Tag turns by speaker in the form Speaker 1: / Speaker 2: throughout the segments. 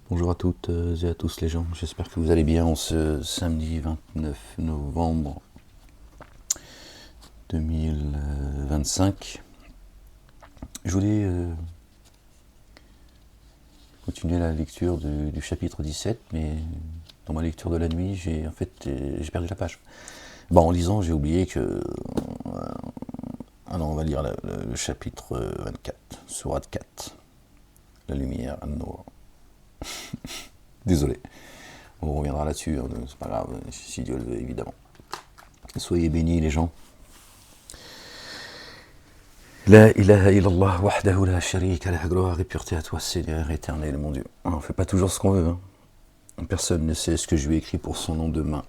Speaker 1: Bonjour à toutes et à tous les gens, j'espère que vous allez bien en ce samedi 29 novembre 2025. Je voulais continuer la lecture du chapitre 17, mais dans ma lecture de la nuit, j'ai perdu la page. Bon, en lisant, j'ai oublié que... alors on va lire le chapitre 24, sourate 4, la lumière, An-Nur. Désolé, on reviendra là-dessus, hein, c'est pas grave, si Dieu le veut, évidemment. Soyez bénis les gens. La ilaha illallah wahdahu la sharika lah, gloire et pureté à toi Seigneur éternel mon Dieu. On ne fait pas toujours ce qu'on veut, hein. Personne ne sait ce que je lui ai écrit pour son nom demain.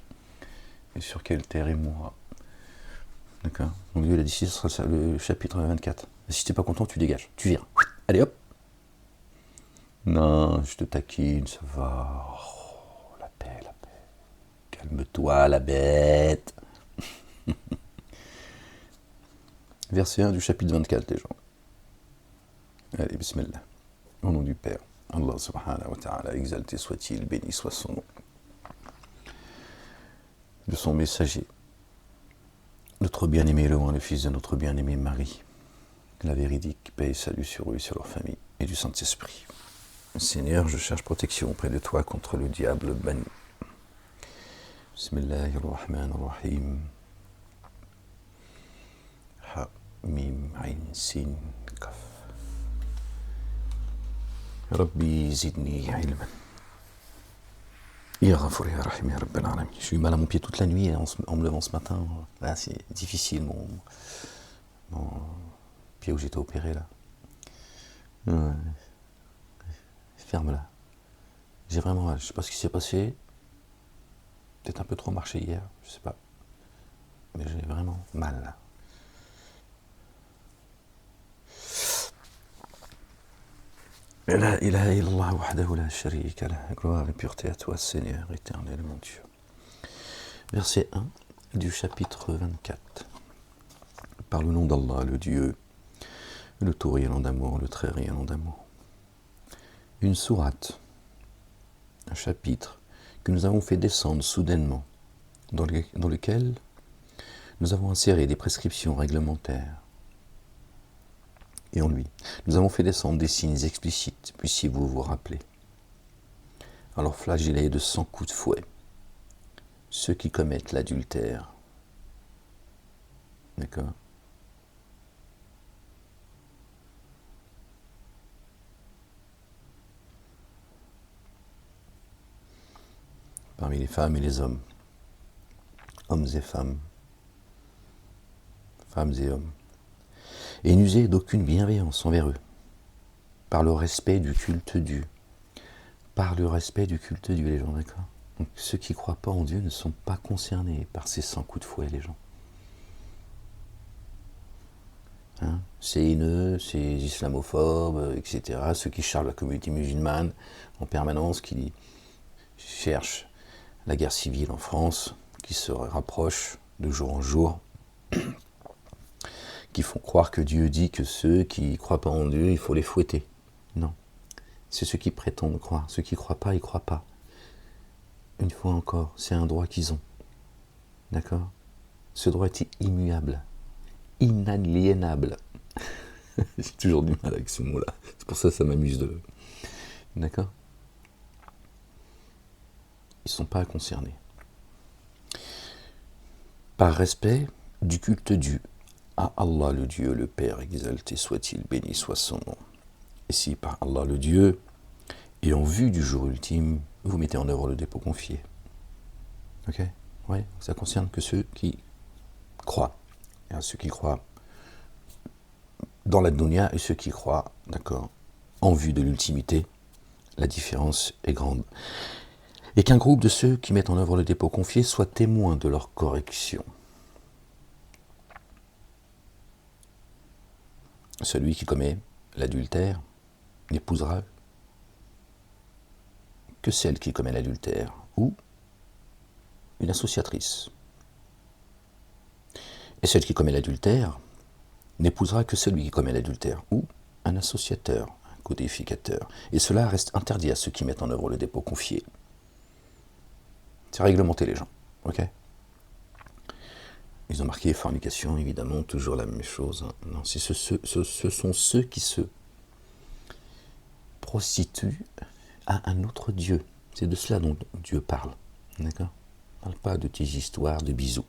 Speaker 1: Et sur quelle terre il mourra. D'accord. Mon Dieu, il a dit, ce sera le chapitre 24. Si t'es pas content, tu dégages. Tu vires. Allez hop. Non, je te taquine, ça va. Oh, la paix, la paix. Calme-toi, la bête. Verset 1 du chapitre 24, les gens. Allez, bismillah. Au nom du Père, Allah subhanahu wa ta'ala, exalté soit-il, béni soit son nom. De son messager, notre bien-aimé Loin, le fils de notre bien-aimé Marie, la véridique, paix et salut sur eux et sur leur famille, et du Saint-Esprit. Seigneur, je cherche protection auprès de toi contre le diable banni. Bismillahirrahmanirrahim. Ha, mim, ain, sin, kaf. Rabbi zidni ilman. J'ai eu mal à mon pied toute la nuit en me levant ce matin. Là, c'est difficile, mon pied où j'étais opéré là. Ouais. Ferme-la. J'ai vraiment mal. Je sais pas ce qui s'est passé. Peut-être un peu trop marché hier, je sais pas. Mais j'ai vraiment mal là. La ilaha illallah wahdahu la sharika lah. Gloire et pureté à toi, Seigneur éternel, mon Dieu. Verset 1 du chapitre 24. Par le nom d'Allah, le Dieu, le tout rayonnant d'amour, le très rayonnant d'amour. Une sourate, un chapitre que nous avons fait descendre soudainement, dans lequel nous avons inséré des prescriptions réglementaires. Et en lui, nous avons fait descendre des signes explicites, puissiez-vous vous rappeler. Alors flagellez de 100 coups de fouet ceux qui commettent l'adultère. D'accord ? Parmi les femmes et les hommes et femmes et hommes, et n'usez d'aucune bienveillance envers eux, par le respect du culte dû. Par le respect du culte dû, les gens, d'accord ? Donc ceux qui ne croient pas en Dieu ne sont pas concernés par ces 100 coups de fouet, les gens. Hein, ces haineux, ces islamophobes, etc., ceux qui chargent la communauté musulmane en permanence, qui cherchent la guerre civile en France, qui se rapprochent de jour en jour, qui font croire que Dieu dit que ceux qui ne croient pas en Dieu, il faut les fouetter. Non, c'est ceux qui prétendent croire. Ceux qui ne croient pas, ils ne croient pas. Une fois encore, c'est un droit qu'ils ont. D'accord ? Ce droit est immuable, inaliénable. J'ai toujours du mal avec ce mot-là. C'est pour ça que ça m'amuse de... D'accord ? Ils ne sont pas concernés. Par respect du culte dû à Allah le Dieu, le Père, exalté soit-il, béni soit son nom. Et si par Allah le Dieu, et en vue du jour ultime, vous mettez en œuvre le dépôt confié. Ok ? Ouais, ça concerne que ceux qui croient. Il y a ceux qui croient dans la dunya et ceux qui croient, d'accord, en vue de l'ultimité. La différence est grande. Et qu'un groupe de ceux qui mettent en œuvre le dépôt confié soit témoin de leur correction. Celui qui commet l'adultère n'épousera que celle qui commet l'adultère, ou une associatrice. Et celle qui commet l'adultère n'épousera que celui qui commet l'adultère, ou un associateur, un codificateur. Et cela reste interdit à ceux qui mettent en œuvre le dépôt confié. C'est réglementer les gens, ok? Ils ont marqué fornication, évidemment, toujours la même chose. Non, ce sont ceux qui se prostituent à un autre Dieu. C'est de cela dont Dieu parle, d'accord? On ne parle pas de tes histoires de bisous.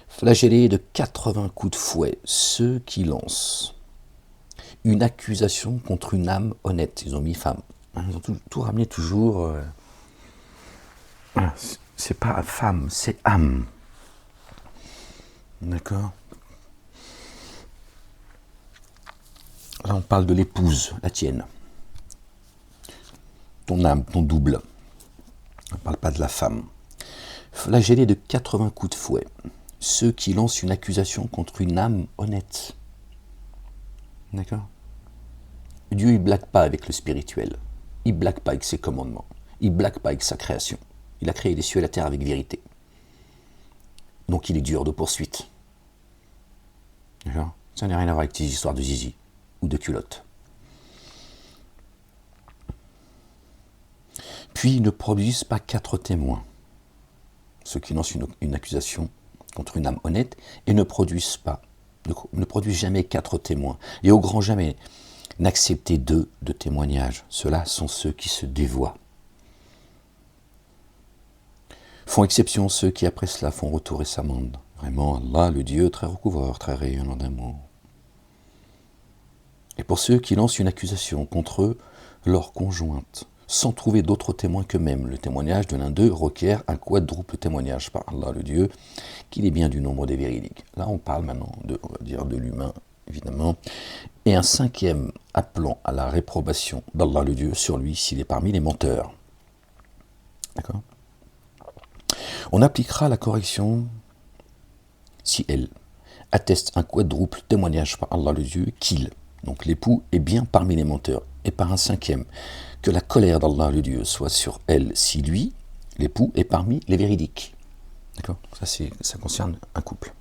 Speaker 1: Flagellés de 80 coups de fouet, ceux qui lancent une accusation contre une âme honnête. Ils ont mis femme. Ils ont tout ramené toujours. C'est pas femme, c'est âme. D'accord? Là, on parle de l'épouse, la tienne. Ton âme, ton double. On ne parle pas de la femme. Flagellés de 80 coups de fouet, ceux qui lancent une accusation contre une âme honnête. D'accord? Dieu, il ne blague pas avec le spirituel. Il ne blague pas avec ses commandements. Il ne blague pas avec sa création. Il a créé les cieux et la terre avec vérité. Donc il est dur de poursuite. D'accord? Ça n'a rien à voir avec tes histoires de zizi ou de culottes. Puis ils ne produisent pas 4 témoins. Ceux qui lancent une accusation contre une âme honnête et ne produisent jamais 4 témoins. Et au grand jamais, n'acceptez 2 de témoignages. Ceux-là sont ceux qui se dévoient. Font exception ceux qui après cela font retour et s'amendent. Vraiment, Allah, le Dieu très recouvreur, très rayonnant d'amour. Et pour ceux qui lancent une accusation contre eux, leur conjointe, sans trouver d'autres témoins qu'eux-mêmes, le témoignage de l'un d'eux requiert un quadruple témoignage par Allah, le Dieu, qu'il est bien du nombre des véridiques. Là, on parle maintenant on va dire, de l'humain, évidemment. Et un 5e appelant à la réprobation d'Allah, le Dieu, sur lui, s'il est parmi les menteurs. D'accord? On appliquera la correction si elle atteste un quadruple témoignage par Allah le Dieu qu'il, donc l'époux, est bien parmi les menteurs, et par un 5e, que la colère d'Allah le Dieu soit sur elle si lui, l'époux, est parmi les véridiques. D'accord? Ça concerne un couple.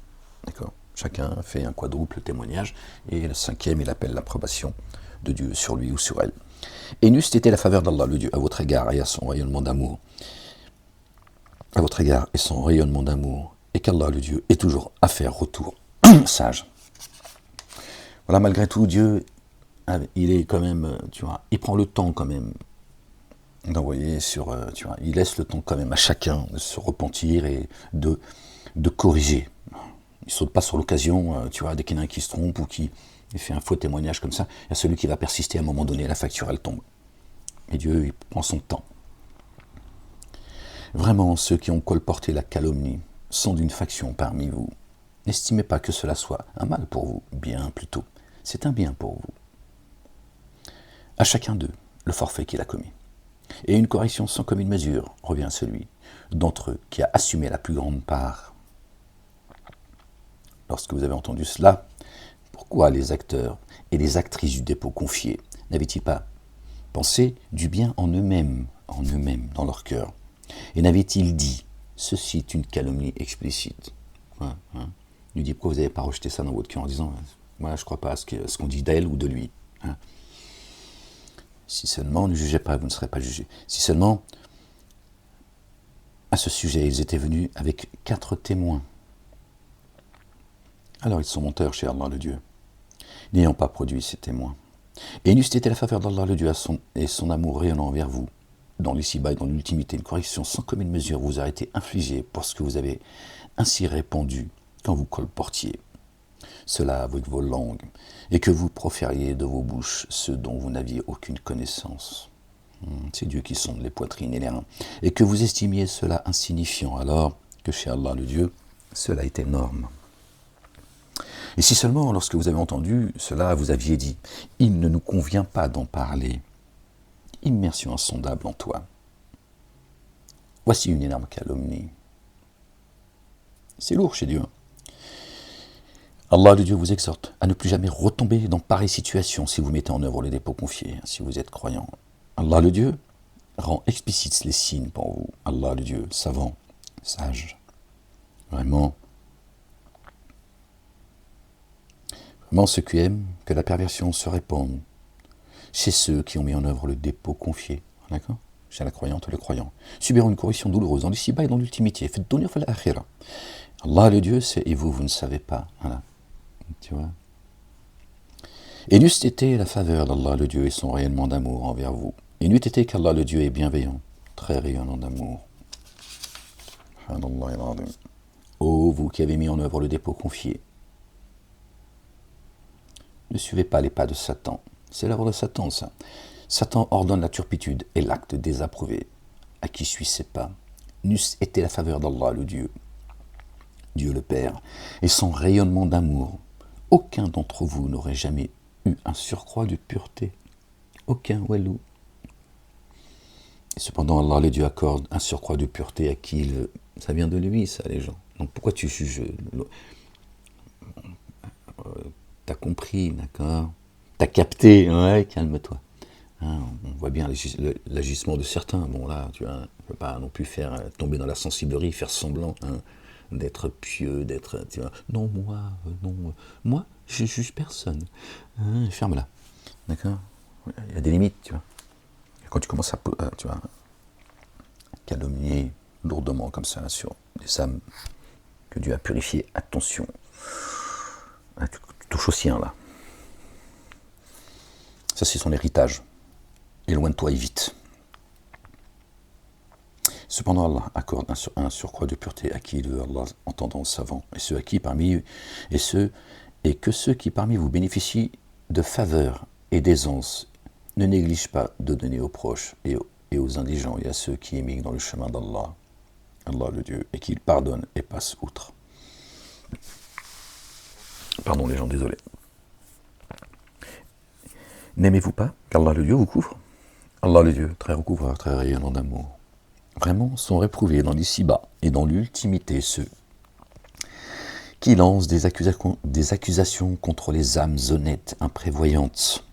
Speaker 1: D'accord? Chacun fait un quadruple témoignage, et le 5e, il appelle l'approbation de Dieu sur lui ou sur elle. Et n'eût été la faveur d'Allah le Dieu à votre égard et à son rayonnement d'amour, à votre égard et son rayonnement d'amour, et qu'Allah le Dieu est toujours à faire retour sage. Voilà, malgré tout, Dieu, il est quand même, tu vois, il prend le temps quand même d'envoyer sur, tu vois, il laisse le temps quand même à chacun de se repentir et de corriger. Il saute pas sur l'occasion, tu vois, dès qu'il y en a un qui se trompe ou qui fait un faux témoignage comme ça, il y a celui qui va persister à un moment donné, la facture elle tombe. Et Dieu, il prend son temps. Vraiment, ceux qui ont colporté la calomnie sont d'une faction parmi vous. N'estimez pas que cela soit un mal pour vous, bien plutôt. C'est un bien pour vous. À chacun d'eux, le forfait qu'il a commis. Et une correction sans commune mesure revient à celui d'entre eux qui a assumé la plus grande part. Lorsque vous avez entendu cela, pourquoi les acteurs et les actrices du dépôt confié n'avaient-ils pas pensé du bien en eux-mêmes, dans leur cœur? Et n'avait-il dit, ceci est une calomnie explicite? Il lui dit, pourquoi vous n'avez pas rejeté ça dans votre cœur en disant, moi je ne crois pas à ce qu'on dit d'elle ou de lui. Si seulement ne jugez pas, vous ne serez pas jugés. Si seulement, à ce sujet, ils étaient venus avec 4 témoins. Alors ils sont menteurs chez Allah le Dieu, n'ayant pas produit ces témoins. Et n'eût été la faveur d'Allah le Dieu et son amour rayonnant envers vous, dans l'ici-bas et dans l'ultimité, une correction sans commune mesure vous a été infligée pour ce que vous avez ainsi répondu quand vous colportiez cela avec vos langues, et que vous profériez de vos bouches ce dont vous n'aviez aucune connaissance. C'est Dieu qui sonde les poitrines et les reins, et que vous estimiez cela insignifiant, alors que chez Allah le Dieu, cela est énorme. Et si seulement, lorsque vous avez entendu cela, vous aviez dit, il ne nous convient pas d'en parler, immersion insondable en toi. Voici une énorme calomnie. C'est lourd chez Dieu. Allah, le Dieu, vous exhorte à ne plus jamais retomber dans pareille situation si vous mettez en œuvre les dépôts confiés, si vous êtes croyant. Allah, le Dieu, rend explicites les signes pour vous. Allah, le Dieu, savant, sage. Vraiment ceux qui aiment que la perversion se répande, chez ceux qui ont mis en œuvre le dépôt confié. D'accord? Chez la croyante et le croyant. Subiront une correction douloureuse dans l'ici-bas et dans l'ultimité. Faites donner fil akhira. Allah le Dieu sait et vous ne savez pas. Voilà. Tu vois? Et n'eût été la faveur d'Allah le Dieu et son rayonnement d'amour envers vous. Et n'eût été qu'Allah le Dieu est bienveillant, très rayonnant d'amour. Ô vous qui avez mis en œuvre le dépôt confié, ne suivez pas les pas de Satan. C'est l'œuvre de Satan, ça. Satan ordonne la turpitude et l'acte désapprouvé. À qui suit ses pas? N'eût été la faveur d'Allah le Dieu, Dieu le Père, et son rayonnement d'amour. Aucun d'entre vous n'aurait jamais eu un surcroît de pureté. Aucun, walou. Et cependant, Allah le Dieu accorde un surcroît de pureté à qui il veut. Ça vient de lui, ça, les gens. Donc pourquoi tu juges? T'as compris, d'accord? T'as capté, ouais, calme-toi. Hein, on voit bien l'agissement de certains. Bon, là, tu vois, on ne peut pas non plus faire tomber dans la sensiblerie, faire semblant d'être pieux, d'être, tu vois. Non, moi, je juge personne. Hein, ferme-la, d'accord? Il y a des limites, tu vois. Et quand tu commences à, tu vois, calomnier lourdement comme ça sur des âmes que Dieu a purifiées, attention. Tu touches au sien, là. Ça, c'est son héritage. Éloigne-toi et vite. Cependant, Allah accorde un surcroît de pureté à qui il veut, Allah entendant savant, et ceux qui parmi vous bénéficient de faveur et d'aisance ne négligent pas de donner aux proches et aux indigents et à ceux qui émigrent dans le chemin d'Allah, Allah le Dieu, et qu'il pardonne et passe outre. Pardon les gens, désolé. N'aimez-vous pas qu'Allah le Dieu vous couvre? Allah le Dieu, très recouvreur, très rayonnant d'amour. Vraiment sont réprouvés dans l'ici-bas et dans l'ultimité ceux qui lancent des accusations contre les âmes honnêtes, imprévoyantes,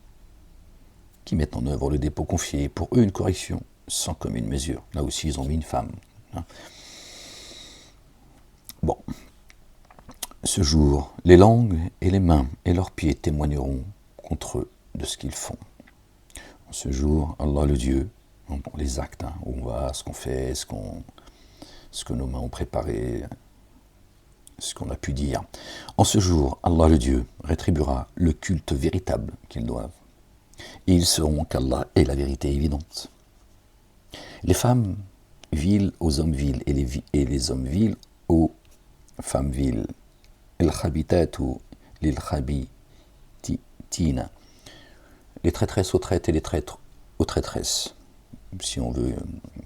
Speaker 1: qui mettent en œuvre le dépôt confié, pour eux une correction, sans commune mesure. Là aussi, ils ont mis une femme. Bon. Ce jour, les langues et les mains et leurs pieds témoigneront contre eux de ce qu'ils font. En ce jour, Allah le Dieu, les actes, où on va, ce qu'on fait, ce que nos mains ont préparé, ce qu'on a pu dire. En ce jour, Allah le Dieu rétribuera le culte véritable qu'ils doivent. Et ils sauront qu'Allah est la vérité évidente. Les femmes viles aux hommes vils et les hommes vils aux femmes viles. El-Khabitatu lil-Khabitina. Les traîtresses aux traîtres et les traîtres aux traîtresses, si on veut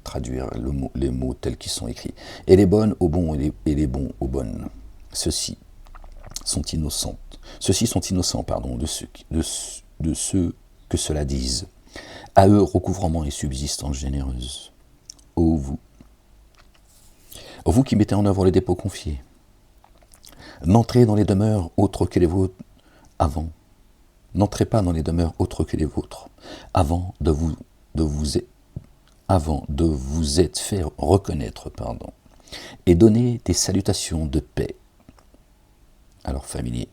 Speaker 1: traduire les mots tels qu'ils sont écrits. Et les bonnes aux bons et les bons aux bonnes. Ceux-ci sont innocents, de ceux que cela disent. À eux, recouvrement et subsistance généreuse. Ô vous qui mettez en œuvre les dépôts confiés, n'entrez dans les demeures autres que les vôtres avant. N'entrez pas dans les demeures autres que les vôtres, avant de vous être fait reconnaître, et donner des salutations de paix à leurs familiers.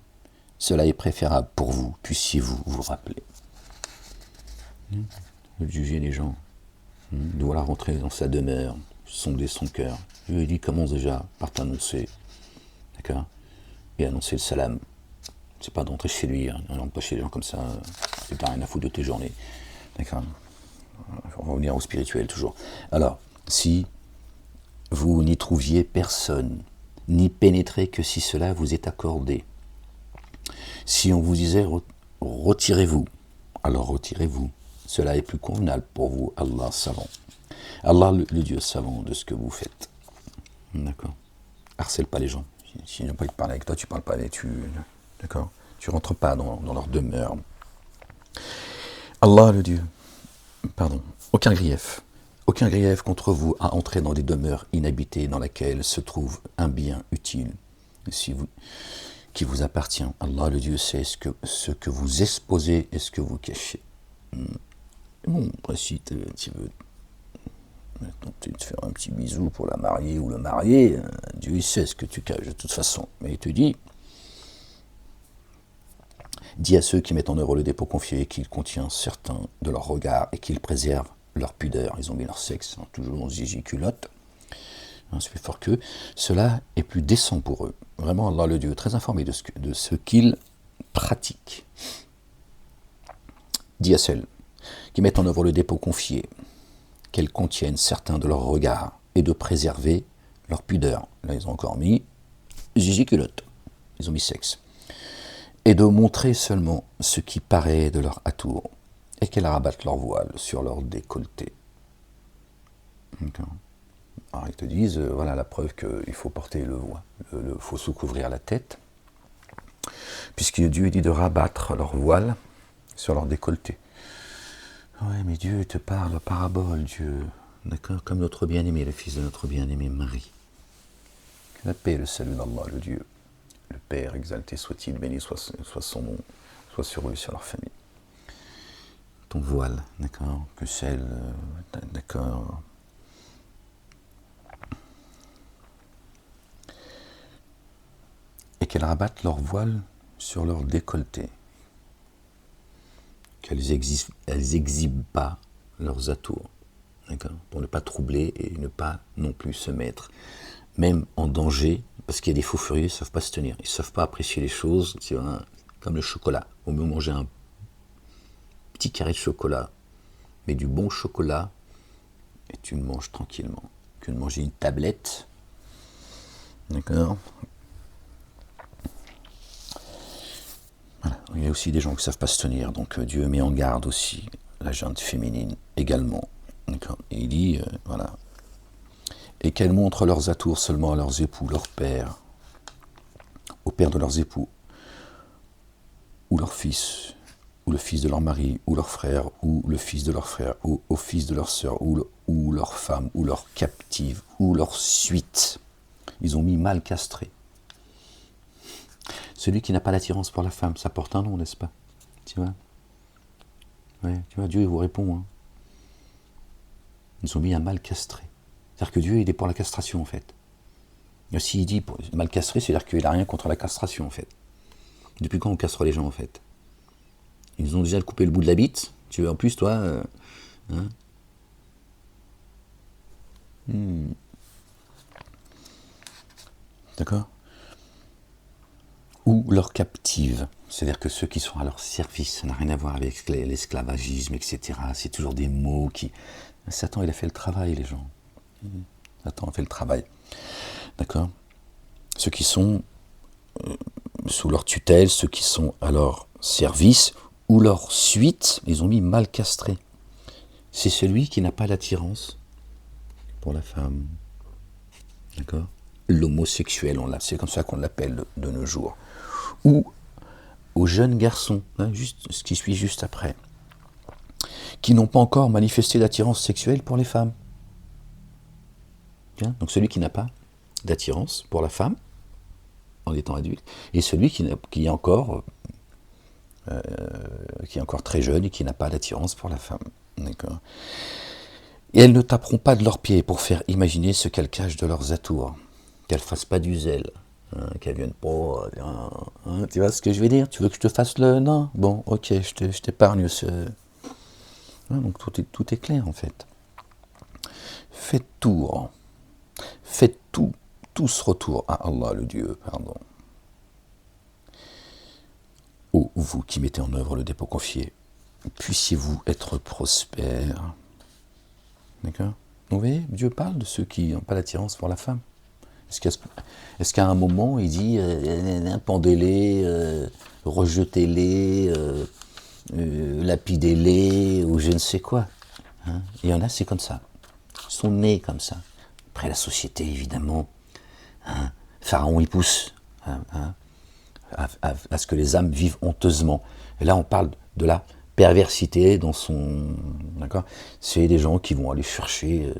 Speaker 1: Cela est préférable pour vous, puissiez-vous vous rappeler. De juger les gens, de voilà rentrer dans sa demeure, sonder son cœur. Je lui ai dit, commence déjà par t'annoncer, d'accord, et annoncer le salam. C'est pas d'entrer chez lui, on rentre pas chez les gens comme ça, c'est pas rien à foutre de tes journées. D'accord? On va revenir au spirituel toujours. Alors, si vous n'y trouviez personne, n'y pénétrez que si cela vous est accordé. Si on vous disait retirez-vous, alors retirez-vous. Cela est plus convenable pour vous, Allah savant. Allah le Dieu savant de ce que vous faites. D'accord? Harcèle pas les gens. S'ils n'ont pas envie de parler avec toi, tu parles pas avec eux. D'accord? Tu rentres pas dans leur demeure. Allah le Dieu, aucun grief contre vous à entrer dans des demeures inhabitées dans lesquelles se trouve un bien utile qui vous appartient. Allah le Dieu sait ce que vous exposez et ce que vous cachez. Bon, après si tu veux te faire un petit bisou pour la mariée ou le marié, Dieu il sait ce que tu caches de toute façon. Mais il te dit, Dis à ceux qui mettent en œuvre le dépôt confié qu'il contient certains de leurs regards et qu'ils préservent leur pudeur. Ils ont mis leur sexe, toujours en zizi culotte. C'est plus fort qu'eux. Cela est plus décent pour eux. Vraiment, Allah le Dieu, très informé de ce qu'ils pratiquent. Dis à celles qui mettent en œuvre le dépôt confié qu'elles contiennent certains de leurs regards et de préserver leur pudeur. Là, ils ont encore mis zizi culotte. Ils ont mis sexe. Et de montrer seulement ce qui paraît de leur atour et qu'elles rabattent leur voile sur leur décolleté. Alors ils te disent, voilà la preuve qu'il faut porter le voile, il faut se couvrir la tête, puisque Dieu dit de rabattre leur voile sur leur décolleté. Ouais, mais Dieu te parle en parabole, Dieu, d'accord, comme notre bien-aimé, le fils de notre bien-aimé Marie. Que la paix et le salut d'Allah, le Dieu, le Père, exalté soit-il, béni soit son nom, soit sur eux, sur leur famille. Ton voile, d'accord, que celle, d'accord. Et qu'elles rabattent leur voile sur leur décolleté. Qu'elles exhibent pas leurs atours, d'accord, pour ne pas troubler et ne pas non plus se mettre, même en danger, parce qu'il y a des faux furieux, ils ne savent pas se tenir, ils ne savent pas apprécier les choses, tu vois, comme le chocolat. Au mieux manger un petit carré de chocolat, mais du bon chocolat, et tu le manges tranquillement, que de manger une tablette, d'accord. Voilà. Il y a aussi des gens qui ne savent pas se tenir, donc Dieu met en garde aussi la gente féminine également. D'accord. Et il dit, voilà, et qu'elles montrent leurs atours seulement à leurs époux, leurs pères, au père de leurs époux, ou leur fils, ou le fils de leur mari, ou leur frère, ou le fils de leur frère, ou au fils de leur sœur, ou leur femme, ou leur captive, ou leur suite. Ils ont mis mal castré. Celui qui n'a pas d'attirance pour la femme, ça porte un nom, n'est-ce pas? Tu vois? Ouais, tu vois, Dieu il vous répond. Hein. Ils ont mis un mal castré. C'est-à-dire que Dieu, il est pour la castration, en fait. Et s'il dit mal castré, c'est-à-dire qu'il n'a rien contre la castration, en fait. Depuis quand on castre les gens, en fait? Ils ont déjà coupé le bout de la bite. Tu veux, en plus, toi... hein? D'accord? Ou leur captive, c'est-à-dire que ceux qui sont à leur service, ça n'a rien à voir avec l'esclavagisme, etc. C'est toujours des mots qui... Satan, il a fait le travail, les gens. Satan a fait le travail. D'accord? Ceux qui sont sous leur tutelle, ceux qui sont à leur service, ou leur suite, ils ont mis mal castré. C'est celui qui n'a pas l'attirance pour la femme. D'accord? L'homosexuel, c'est comme ça qu'on l'appelle de nos jours. Ou aux jeunes garçons, hein, juste, ce qui suit juste après, qui n'ont pas encore manifesté d'attirance sexuelle pour les femmes. Bien, donc celui qui n'a pas d'attirance pour la femme, en étant adulte, et celui qui est encore très jeune et qui n'a pas d'attirance pour la femme. D'accord. Et elles ne taperont pas de leurs pieds pour faire imaginer ce qu'elles cachent de leurs atours, qu'elles ne fassent pas du zèle. Qu'elle vienne pas, tu vois ce que je veux dire? Tu veux que je te fasse le... Non? Bon, ok, je t'épargne ce... donc tout est clair en fait. Faites tout ce retour à Allah le Dieu, pardon. Ô vous qui mettez en œuvre le dépôt confié, puissiez-vous être prospères. D'accord? Vous voyez, Dieu parle de ceux qui n'ont pas d'attirance pour la femme. Est-ce qu'à un moment, il dit pendez-les, rejetez-les, lapidez-les, ou je ne sais quoi, hein? Il y en a, c'est comme ça. Ils sont nés comme ça. Après, la société, évidemment, hein, Pharaon, il pousse à ce que les âmes vivent honteusement. Et là, on parle de la perversité dans son... D'accord? C'est des gens qui vont aller chercher...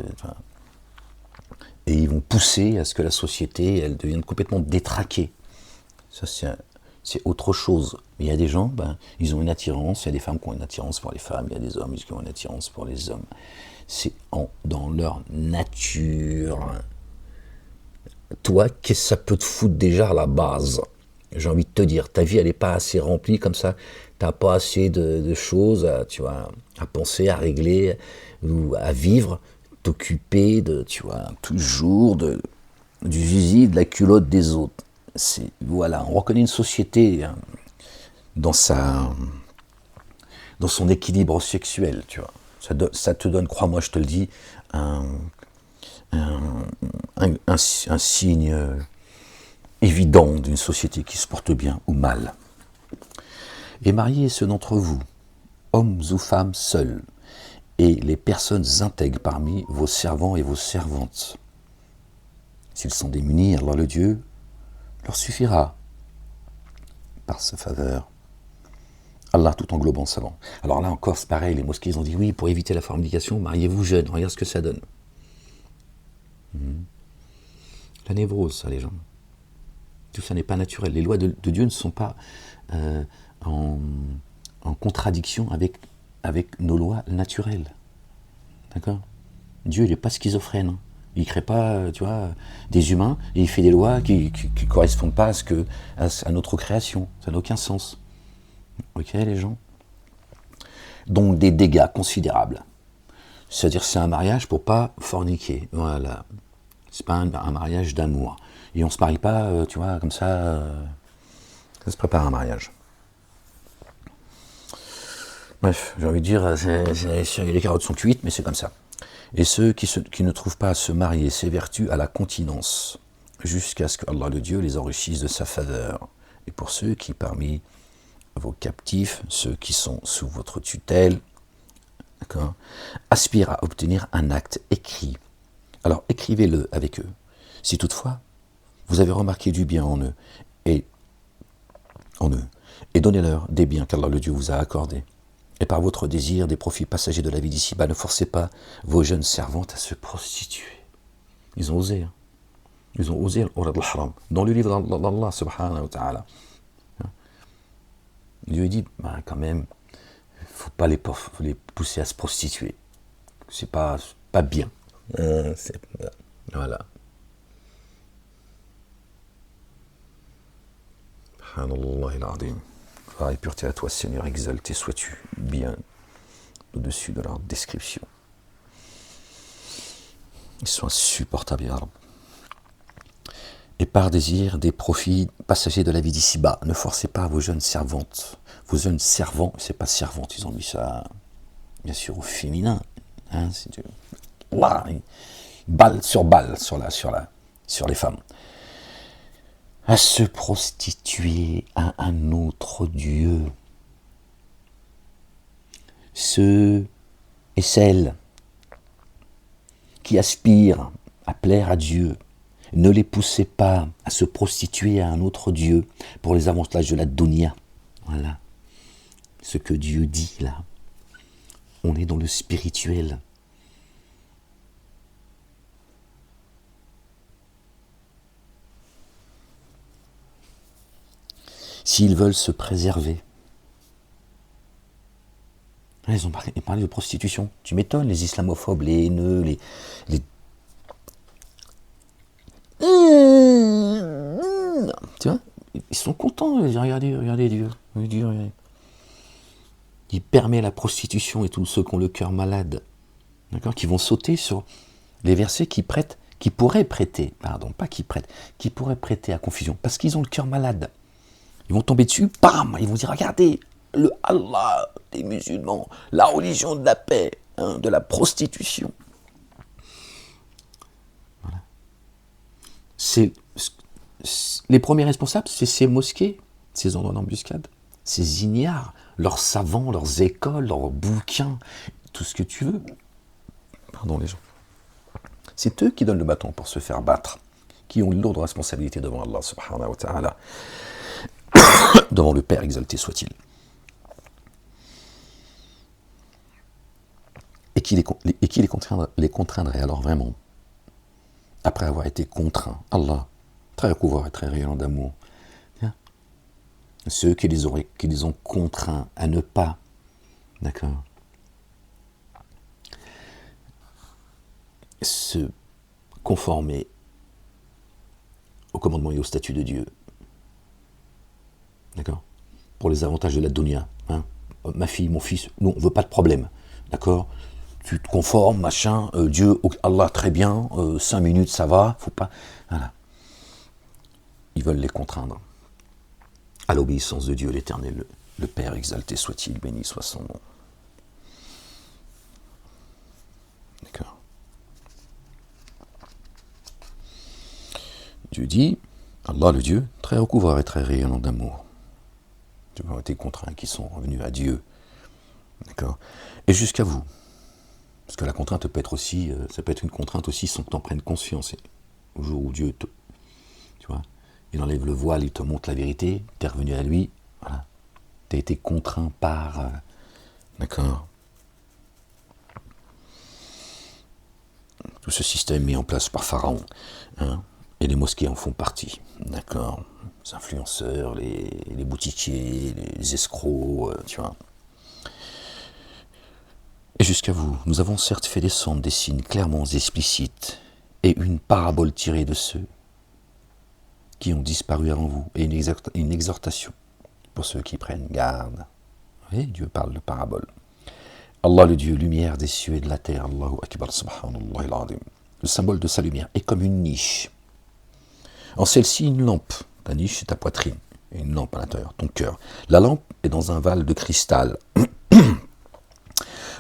Speaker 1: et ils vont pousser à ce que la société, elle devienne complètement détraquée. Ça, c'est autre chose. Il y a des gens, ils ont une attirance, il y a des femmes qui ont une attirance pour les femmes, il y a des hommes qui ont une attirance pour les hommes. C'est dans leur nature. Toi, qu'est-ce que ça peut te foutre déjà à la base? J'ai envie de te dire, ta vie, elle n'est pas assez remplie comme ça. Tu n'as pas assez de choses à penser, à régler, ou à vivre, t'occuper toujours du zizi, de la culotte des autres. Voilà, on reconnaît une société hein, dans son équilibre sexuel, tu vois. Ça te donne, crois-moi, je te le dis, un signe évident d'une société qui se porte bien ou mal. Et mariez ceux d'entre vous, hommes ou femmes seuls, et les personnes intègres parmi vos servants et vos servantes. S'ils sont démunis, Allah le Dieu leur suffira par sa faveur. Allah tout englobant savant. Alors là encore, c'est pareil, les mosquées ils ont dit oui, pour éviter la fornication, mariez-vous jeune, regarde ce que ça donne. La névrose, ça, les gens. Tout ça n'est pas naturel. Les lois de Dieu ne sont pas en contradiction avec nos lois naturelles. D'accord ? Dieu, il n'est pas schizophrène. Il ne crée pas, des humains et il fait des lois qui ne correspondent pas à notre création. Ça n'a aucun sens. Ok, les gens ? Donc des dégâts considérables. C'est-à-dire c'est un mariage pour pas forniquer. Voilà. C'est pas un mariage d'amour. Et on se marie pas, comme ça. Ça se prépare un mariage. Bref, j'ai envie de dire, les carottes sont cuites, mais c'est comme ça. Et ceux qui ne trouvent pas à se marier s'évertuent à la continence, jusqu'à ce que Allah le Dieu les enrichisse de sa faveur. Et pour ceux qui, parmi vos captifs, ceux qui sont sous votre tutelle, aspirent à obtenir un acte écrit, alors écrivez-le avec eux. Si toutefois, vous avez remarqué du bien en eux, et donnez-leur des biens qu'Allah le Dieu vous a accordés. Et par votre désir des profits passagers de la vie d'ici-bas, ne forcez pas vos jeunes servantes à se prostituer. Ils ont osé. Hein. Ils ont osé al-haram. Dans le livre d'Allah, subhanahu wa ta'ala. Dieu dit, quand même, il ne faut pas les pousser à se prostituer. C'est pas bien. Voilà. Subhanallah al-azim. Et pureté à toi, Seigneur, exalté sois-tu bien au-dessus de leur description. Ils sont insupportables, ya Rab. Et par désir des profits passagers de la vie d'ici-bas, ne forcez pas vos jeunes servantes. Vos jeunes servants, c'est pas servantes, ils ont mis ça, bien sûr, au féminin. Hein, balle sur les femmes. À se prostituer à un autre Dieu. Ceux et celles qui aspirent à plaire à Dieu, ne les poussez pas à se prostituer à un autre Dieu pour les avantages de la dunya. Voilà. Ce que Dieu dit là. On est dans le spirituel. S'ils veulent se préserver. Ils ont parlé de prostitution. Tu m'étonnes, les islamophobes, les haineux, les... Tu vois, ils sont contents. Ils disent, regardez Dieu. Regardez. Il permet la prostitution et tous ceux qui ont le cœur malade. D'accord, qui vont sauter sur les versets qui pourraient prêter à confusion. Parce qu'ils ont le cœur malade. Ils vont tomber dessus, bam, ils vont dire, regardez, le Allah des musulmans, la religion de la paix, de la prostitution. Voilà. Les premiers responsables, c'est ces mosquées, ces endroits d'embuscade, ces ignares, leurs savants, leurs écoles, leurs bouquins, tout ce que tu veux. Pardon les gens. C'est eux qui donnent le bâton pour se faire battre, qui ont une lourde responsabilité devant Allah subhanahu wa ta'ala, devant le Père exalté soit-il. Et qui les contraindrait alors vraiment, après avoir été contraints, Allah, très recouvert et très rayonnant d'amour, ceux qui les ont contraints à ne pas, d'accord, se conformer au commandement et au statut de Dieu, pour les avantages de la dunya. Hein. Ma fille, mon fils, nous, on ne veut pas de problème. D'accord? Tu te conformes, machin, Dieu, Allah, très bien, 5 minutes, ça va, faut pas... Voilà. Ils veulent les contraindre à l'obéissance de Dieu l'Éternel, le Père exalté soit-il, béni soit son nom. D'accord. Dieu dit, Allah le Dieu, très recouvreur et très rayonnant d'amour. Dieu ont été contraints qui sont revenus à Dieu. D'accord. Et jusqu'à vous. Parce que la contrainte peut être aussi, ça peut être une contrainte aussi sans que tu en prennes conscience. Au jour où Dieu te, tu vois, il enlève le voile, il te montre la vérité, tu es revenu à lui, voilà. Tu as été contraint par, d'accord. Tout ce système mis en place par Pharaon, hein, et les mosquées en font partie, d'accord. Les influenceurs, les boutiquiers, les escrocs, tu vois. Et jusqu'à vous, nous avons certes fait descendre des signes clairement explicites et une parabole tirée de ceux qui ont disparu avant vous, et une exhortation pour ceux qui prennent garde. Oui, Dieu parle de parabole. Allah le Dieu, lumière des cieux et de la terre, Allahu Akbar, subhanallah al-azim. Le symbole de sa lumière est comme une niche. En celle-ci, une lampe. Ta niche, c'est ta poitrine, et une lampe à l'intérieur, ton cœur. La lampe est dans un val de cristal.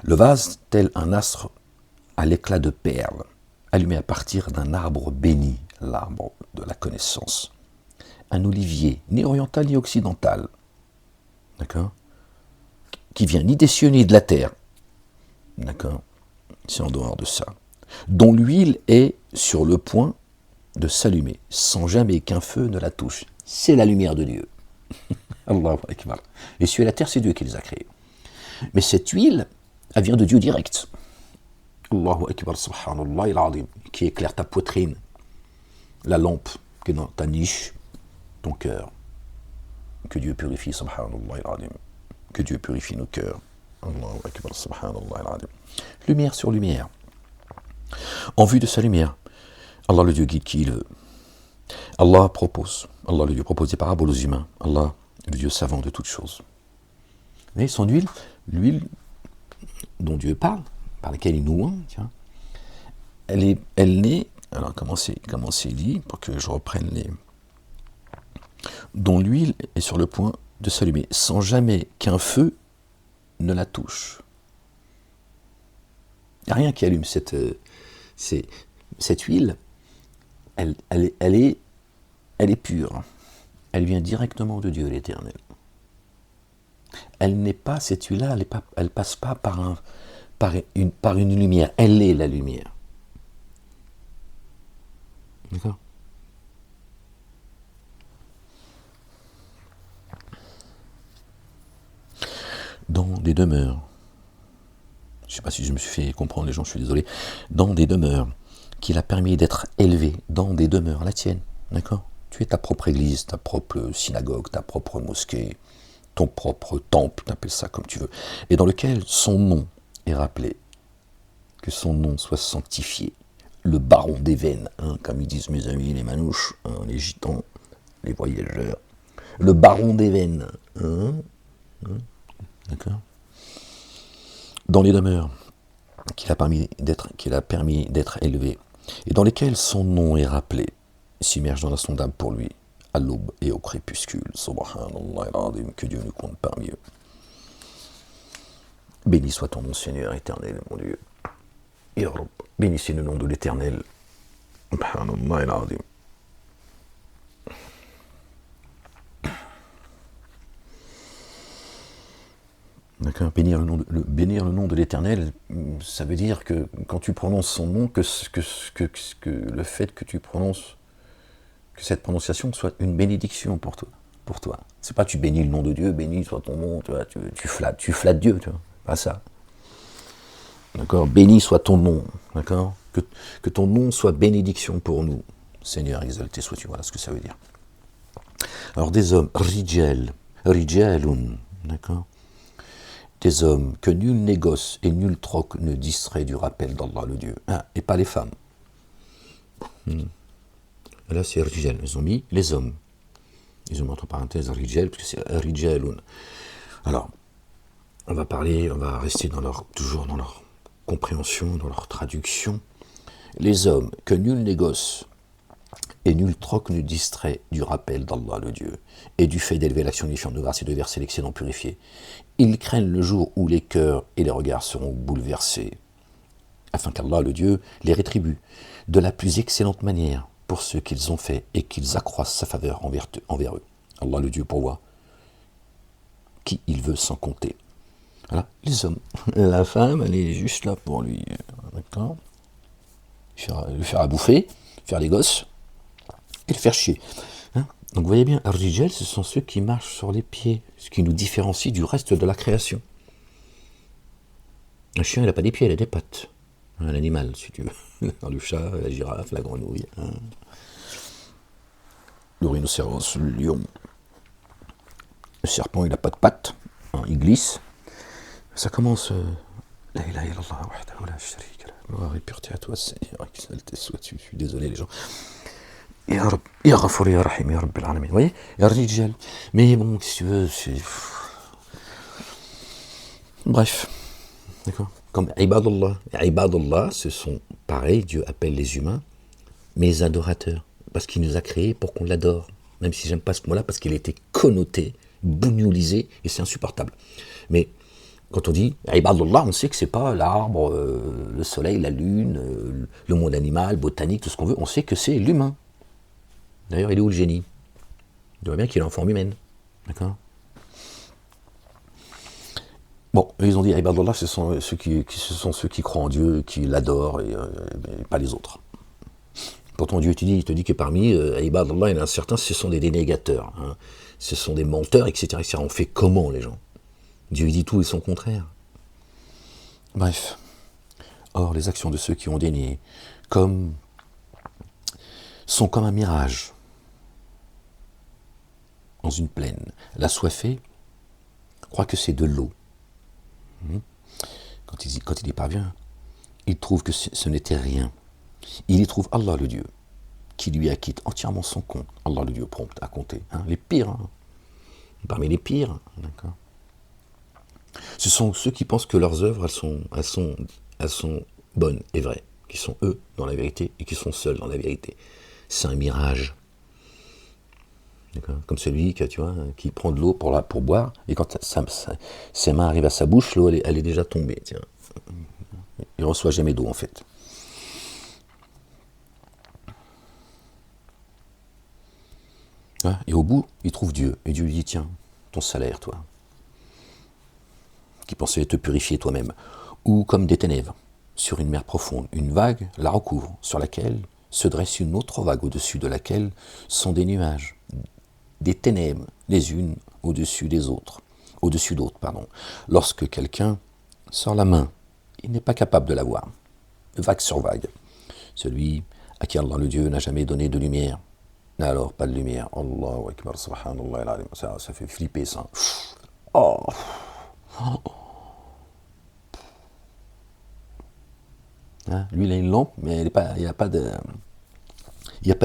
Speaker 1: Le vase, tel un astre à l'éclat de perles, allumé à partir d'un arbre béni, l'arbre de la connaissance. Un olivier, ni oriental ni occidental, d'accord, qui vient ni des cieux ni de la terre, d'accord, c'est en dehors de ça, dont l'huile est sur le point de s'allumer, sans jamais qu'un feu ne la touche. C'est la lumière de Dieu. Allahu Akbar. Les cieux et la terre, c'est Dieu qui les a créés. Mais cette huile, elle vient de Dieu direct. Allahu Akbar, subhanallah al-azim, qui éclaire ta poitrine, la lampe qui est dans ta niche, ton cœur. Que Dieu purifie, subhanallah al-azim. Que Dieu purifie nos cœurs. Allahu Akbar, subhanallah al-azim. Lumière sur lumière. En vue de sa lumière, Allah le Dieu guide qui il veut. Allah le Dieu propose des paraboles aux humains. Allah, le Dieu savant de toutes choses. Mais son huile, l'huile dont Dieu parle, par laquelle il nous tiens, elle naît, alors comment c'est dit, pour que je reprenne les... dont l'huile est sur le point de s'allumer, sans jamais qu'un feu ne la touche. Il n'y a rien qui allume cette huile, elle est pure. Elle vient directement de Dieu l'Éternel. Elle n'est pas, cette huile-là, elle passe pas par une lumière. Elle est la lumière. D'accord? Dans des demeures, je ne sais pas si je me suis fait comprendre les gens, je suis désolé, dans des demeures qu'il a permis d'être élevé, dans des demeures, la tienne, d'accord? Tu es ta propre église, ta propre synagogue, ta propre mosquée, ton propre temple, tu appelles ça comme tu veux, et dans lequel son nom est rappelé, que son nom soit sanctifié, le baron des veines, hein, comme ils disent mes amis les manouches, hein, les gitans, les voyageurs, le baron des veines, d'accord, dans les demeures qu'il a permis d'être élevé, et dans lesquelles son nom est rappelé, s'immerge dans l'insondable pour lui, à l'aube et au crépuscule. Subhanallah al-azim, que Dieu nous compte parmi eux. Béni soit ton nom, Seigneur éternel, mon Dieu. Ya Rabb, bénissez le nom de l'Éternel. Subhanallah al-azim. D'accord. Bénir le nom de l'Éternel, ça veut dire que quand tu prononces son nom, que le fait que tu prononces, que cette prononciation soit une bénédiction pour toi. C'est pas tu bénis le nom de Dieu, béni soit ton nom, tu vois, tu flattes Dieu, tu vois, pas ça. D'accord. Béni soit ton nom, d'accord. Que ton nom soit bénédiction pour nous. Seigneur exalté sois-tu, voilà ce que ça veut dire. Alors des hommes, rijalun, d'accord. Des hommes que nul négoce et nul troc ne distrait du rappel d'Allah le Dieu. Ah, et pas les femmes. Là c'est rijal, ils ont mis les hommes. Ils ont mis entre parenthèses rijal, parce que c'est rijalun. Alors, on va rester toujours dans leur compréhension, dans leur traduction. Les hommes, que nul négoce et nul troc ne distrait du rappel d'Allah le Dieu, et du fait d'élever l'action unifiante de grâce et de verser l'excédent purifié. Ils craignent le jour où les cœurs et les regards seront bouleversés, afin qu'Allah le Dieu les rétribue de la plus excellente manière pour ce qu'ils ont fait et qu'ils accroissent sa faveur envers eux. Allah le Dieu pourvoit qui il veut sans compter. Voilà, les hommes. La femme, elle est juste là pour lui, d'accord, lui faire à bouffer, faire les gosses, et le faire chier. Hein. Donc vous voyez bien, Ar-Rijal, ce sont ceux qui marchent sur les pieds, ce qui nous différencie du reste de la création. Un chien, il n'a pas des pieds, il a des pattes. Un animal, si tu veux. Le chat, la girafe, la grenouille, hein. Le rhinocéros, le lion. Le serpent, il n'a pas de pattes, hein, il glisse. Ça commence. La ilaha illallah wahdahu la sharika lah. Gloire et pureté à toi, Seigneur, exalté sois-tu. Je suis désolé, les gens. Ya Rab, Ya Ghafour, Ya Rahim, Ya Rabbil Alamin. Vous voyez, Ya Rijal. Mais bon, si tu veux, c'est. Bref. D'accord. Comme Ibadullah. Ibadullah, ce sont pareil, Dieu appelle les humains mes adorateurs. Parce qu'il nous a créés pour qu'on l'adore. Même si j'aime pas ce mot-là, parce qu'il a été connoté, bougnolisé, et c'est insupportable. Mais quand on dit Ibadullah, on sait que c'est pas l'arbre, le soleil, la lune, le monde animal, botanique, tout ce qu'on veut. On sait que c'est l'humain. D'ailleurs, il est où le génie? Il doit bien qu'il est en forme humaine. D'accord? Bon, ils ont dit Ibadullah, ce sont ceux qui croient en Dieu, qui l'adorent, et pas les autres. Pourtant, Dieu il te dit que parmi Ibadullah, il y en a certains, ce sont des dénégateurs. Hein. Ce sont des menteurs, etc., etc. On fait comment, les gens? Dieu dit tout et son contraire. Bref. Or, les actions de ceux qui ont dénié sont comme un mirage dans une plaine. L'assoiffé croit que c'est de l'eau. Quand il y parvient, il trouve que ce n'était rien. Il y trouve Allah le Dieu, qui lui acquitte entièrement son compte. Allah le Dieu prompt à compter. Hein, les pires, hein. Parmi les pires, d'accord. Ce sont ceux qui pensent que leurs œuvres, elles sont bonnes et vraies, qui sont eux dans la vérité et qui sont seuls dans la vérité. C'est un mirage. D'accord. Comme celui qui prend de l'eau pour boire, et quand ses mains arrivent à sa bouche, l'eau elle est déjà tombée. Tiens. Il ne reçoit jamais d'eau en fait. Et au bout, il trouve Dieu. Et Dieu lui dit, tiens, ton salaire, toi, qui pensais te purifier toi-même. Ou comme des ténèbres, sur une mer profonde, une vague la recouvre, sur laquelle se dresse une autre vague, au-dessus de laquelle sont des nuages, des ténèbres, les unes au-dessus d'autres. Lorsque quelqu'un sort la main, il n'est pas capable de la voir. Vague sur vague. Celui à qui Allah le Dieu n'a jamais donné de lumière, n'a alors pas de lumière. Allahu Akbar, subhanallah, ça fait flipper ça. Oh. Hein, lui il a une lampe, mais il n'y a pas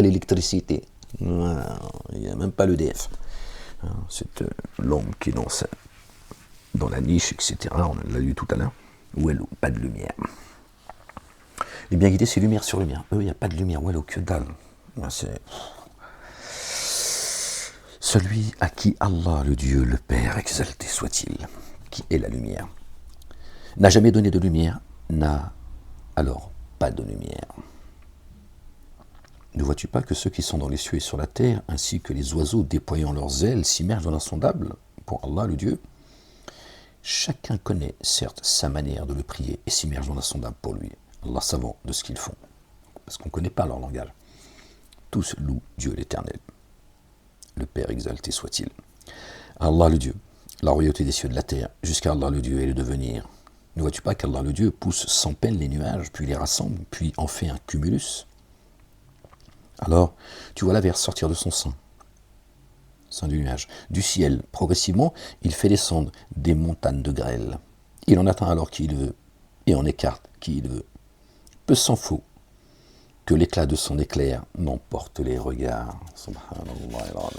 Speaker 1: l'électricité. Il n'y a même pas l'EDF. Cette lampe qui est dans la niche, etc. On l'a lu tout à l'heure. Où elle pas de lumière. Les bien guidés, c'est lumière sur lumière. Eux, il n'y a pas de lumière. Où elle que dalle. C'est celui à qui Allah, le Dieu, le Père, exalté soit-il, qui est la lumière, n'a jamais donné de lumière, n'a alors pas de lumière. Ne vois-tu pas que ceux qui sont dans les cieux et sur la terre, ainsi que les oiseaux déployant leurs ailes, s'immergent dans l'insondable pour Allah, le Dieu? Chacun connaît, certes, sa manière de le prier et s'immerge dans l'insondable pour lui, Allah savant de ce qu'ils font, parce qu'on ne connaît pas leur langage. Tous louent Dieu l'Éternel, le Père exalté soit-il. Allah le Dieu, la royauté des cieux et de la terre, jusqu'à Allah le Dieu et le devenir. Ne vois-tu pas qu'Allah le Dieu pousse sans peine les nuages, puis les rassemble, puis en fait un cumulus? Alors, tu vois la verse sortir de son sein du nuage. Du ciel, progressivement, il fait descendre des montagnes de grêle. Il en atteint alors qui il veut, et en écarte qui il veut. Peu s'en faut que l'éclat de son éclair n'emporte les regards. Subhanallah.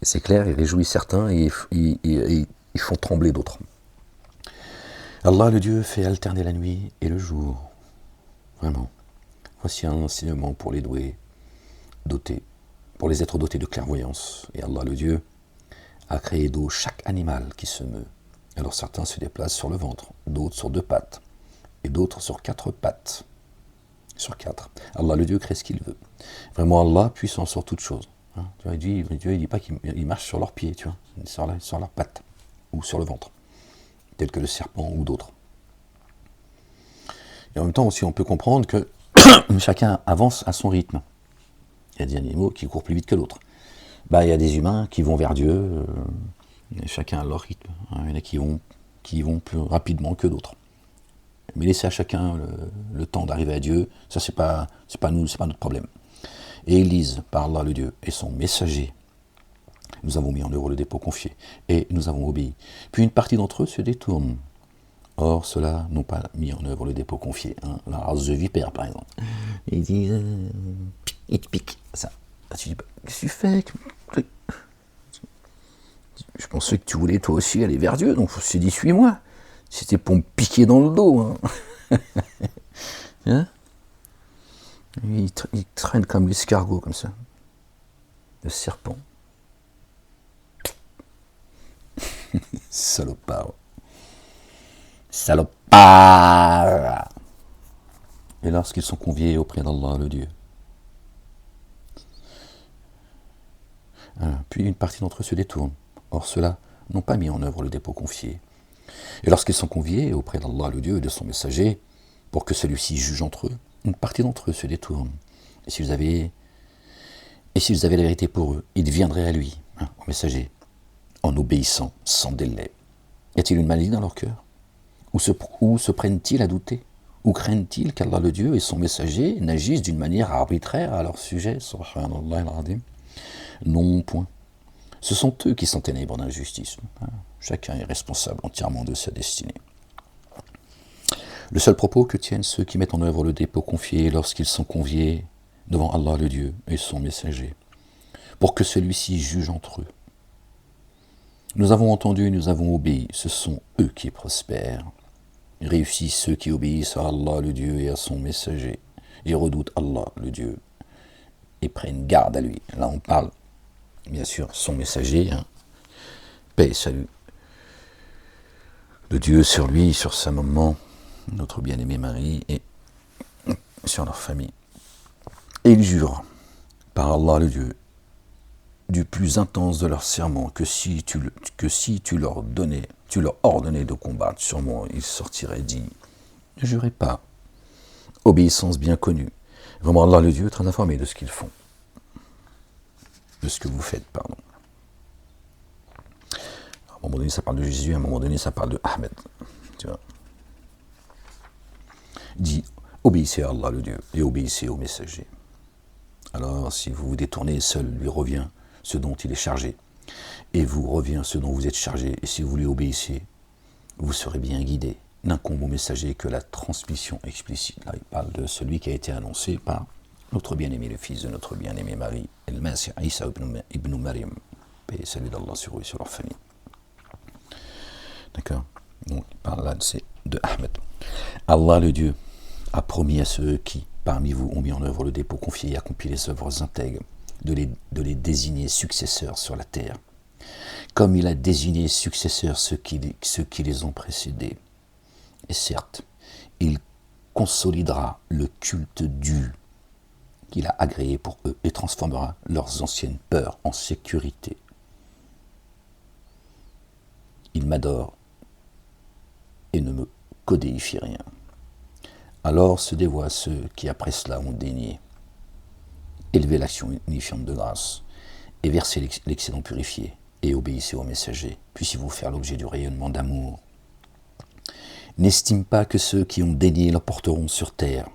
Speaker 1: C'est clair, il réjouit certains et ils font trembler d'autres. Allah, le Dieu, fait alterner la nuit et le jour. Vraiment. Voici un enseignement pour les doués, dotés, pour les êtres dotés de clairvoyance. Et Allah, le Dieu, a créé d'eau chaque animal qui se meut. Alors certains se déplacent sur le ventre, d'autres sur 2 pattes, et d'autres sur 4 pattes. Sur 4. Allah, le Dieu, crée ce qu'il veut. Vraiment, Allah, puissant sur toute chose. Hein, tu vois, Dieu, il dit pas qu'ils marchent sur leurs pieds, tu vois, sur leurs pattes, ou sur le ventre, tels que le serpent ou d'autres. Et en même temps aussi, on peut comprendre que chacun avance à son rythme. Il y a des animaux qui courent plus vite que l'autre. Il y a des humains qui vont vers Dieu, chacun à leur rythme. Hein, il y en a qui vont plus rapidement que d'autres. Mais laisser à chacun le temps d'arriver à Dieu, ça c'est pas nous, c'est pas notre problème. Et ils lisent par Allah le Dieu et son messager. Nous avons mis en œuvre le dépôt confié et nous avons obéi. Puis une partie d'entre eux se détourne. Or, ceux-là n'ont pas mis en œuvre le dépôt confié. Hein. La race de vipère, par exemple. Et ils disent, il te pique. Ça. Tu dis, qu'est-ce que tu fais? Je pensais que tu voulais toi aussi aller vers Dieu, donc je me suis dit, suis-moi. C'était pour me piquer dans le dos. Hein. Hein? Il traîne comme l'escargot, comme ça. Le serpent. Salopard. Salopard. Et lorsqu'ils sont conviés auprès d'Allah, le Dieu. Puis une partie d'entre eux se détourne. Or ceux-là n'ont pas mis en œuvre le dépôt confié. Et lorsqu'ils sont conviés auprès d'Allah, le Dieu, et de son messager, pour que celui-ci juge entre eux, une partie d'entre eux se détourne. Et s'ils avaient la vérité pour eux, ils viendraient à lui, au messager, en obéissant sans délai. Y a-t-il une maladie dans leur cœur? Ou se prennent-ils à douter? Ou craignent-ils qu'Allah le Dieu et son messager n'agissent d'une manière arbitraire à leur sujet? Subhanallah al-Azim. Non, point. Ce sont eux qui sont ténèbres d'injustice. Chacun est responsable entièrement de sa destinée. Le seul propos que tiennent ceux qui mettent en œuvre le dépôt confié lorsqu'ils sont conviés devant Allah le Dieu et son messager, pour que celui-ci juge entre eux. Nous avons entendu, nous avons obéi, ce sont eux qui prospèrent. Réussissent ceux qui obéissent à Allah le Dieu et à son messager, et redoutent Allah le Dieu, et prennent garde à lui. Là on parle, bien sûr, son messager, paix et salut de Dieu sur lui, sur sa maman, notre bien-aimé Marie, et sur leur famille. Et ils jurent par Allah le Dieu, du plus intense de leurs serments, que si tu leur ordonnais de combattre sur moi, ils sortiraient dit, ne jurez pas. Obéissance bien connue. Vraiment Allah le Dieu est très informé de ce qu'ils font. De ce que vous faites, pardon. À un moment donné, ça parle de Jésus, à un moment donné, ça parle de Ahmed. Tu vois. Dit, obéissez à Allah le Dieu et obéissez au messager. Alors, si vous vous détournez, seul lui revient ce dont il est chargé, et vous revient ce dont vous êtes chargé, et si vous lui obéissez, vous serez bien guidé. N'incombe au messager que la transmission explicite. Là, il parle de celui qui a été annoncé par notre bien-aimé, le fils de notre bien-aimé Marie, El-Masih Isa ibn Maryam. Paix et salut d'Allah sur eux et sur leur famille. D'accord? Donc, il parle là de Ahmed. Allah, le Dieu, a promis à ceux qui, parmi vous, ont mis en œuvre le dépôt confié et accompli les œuvres intègres, de les désigner successeurs sur la terre, comme il a désigné successeurs ceux qui les ont précédés. Et certes, il consolidera le culte dû qu'il a agréé pour eux et transformera leurs anciennes peurs en sécurité. Il m'adore et ne me codéifie rien. Alors se dévoient ceux qui après cela ont daigné élever l'action unifiante de grâce et verser l'excédent purifié et obéissez au messager, puissiez-vous faire l'objet du rayonnement d'amour. N'estime pas que ceux qui ont daigné l'emporteront sur terre.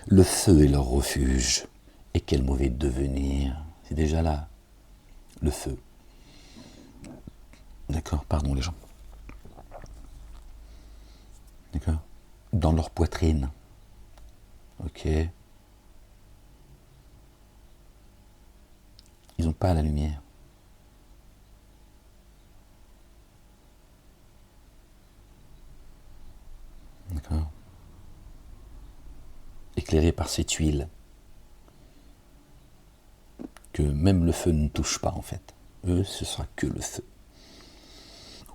Speaker 1: Le feu est leur refuge. Et quel mauvais devenir. C'est déjà là. Le feu. D'accord, pardon les gens. D'accord. Dans leur poitrine. Ok. Ils n'ont pas la lumière. éclairés par cette huile que même le feu ne touche pas en fait. Eux, ce sera que le feu.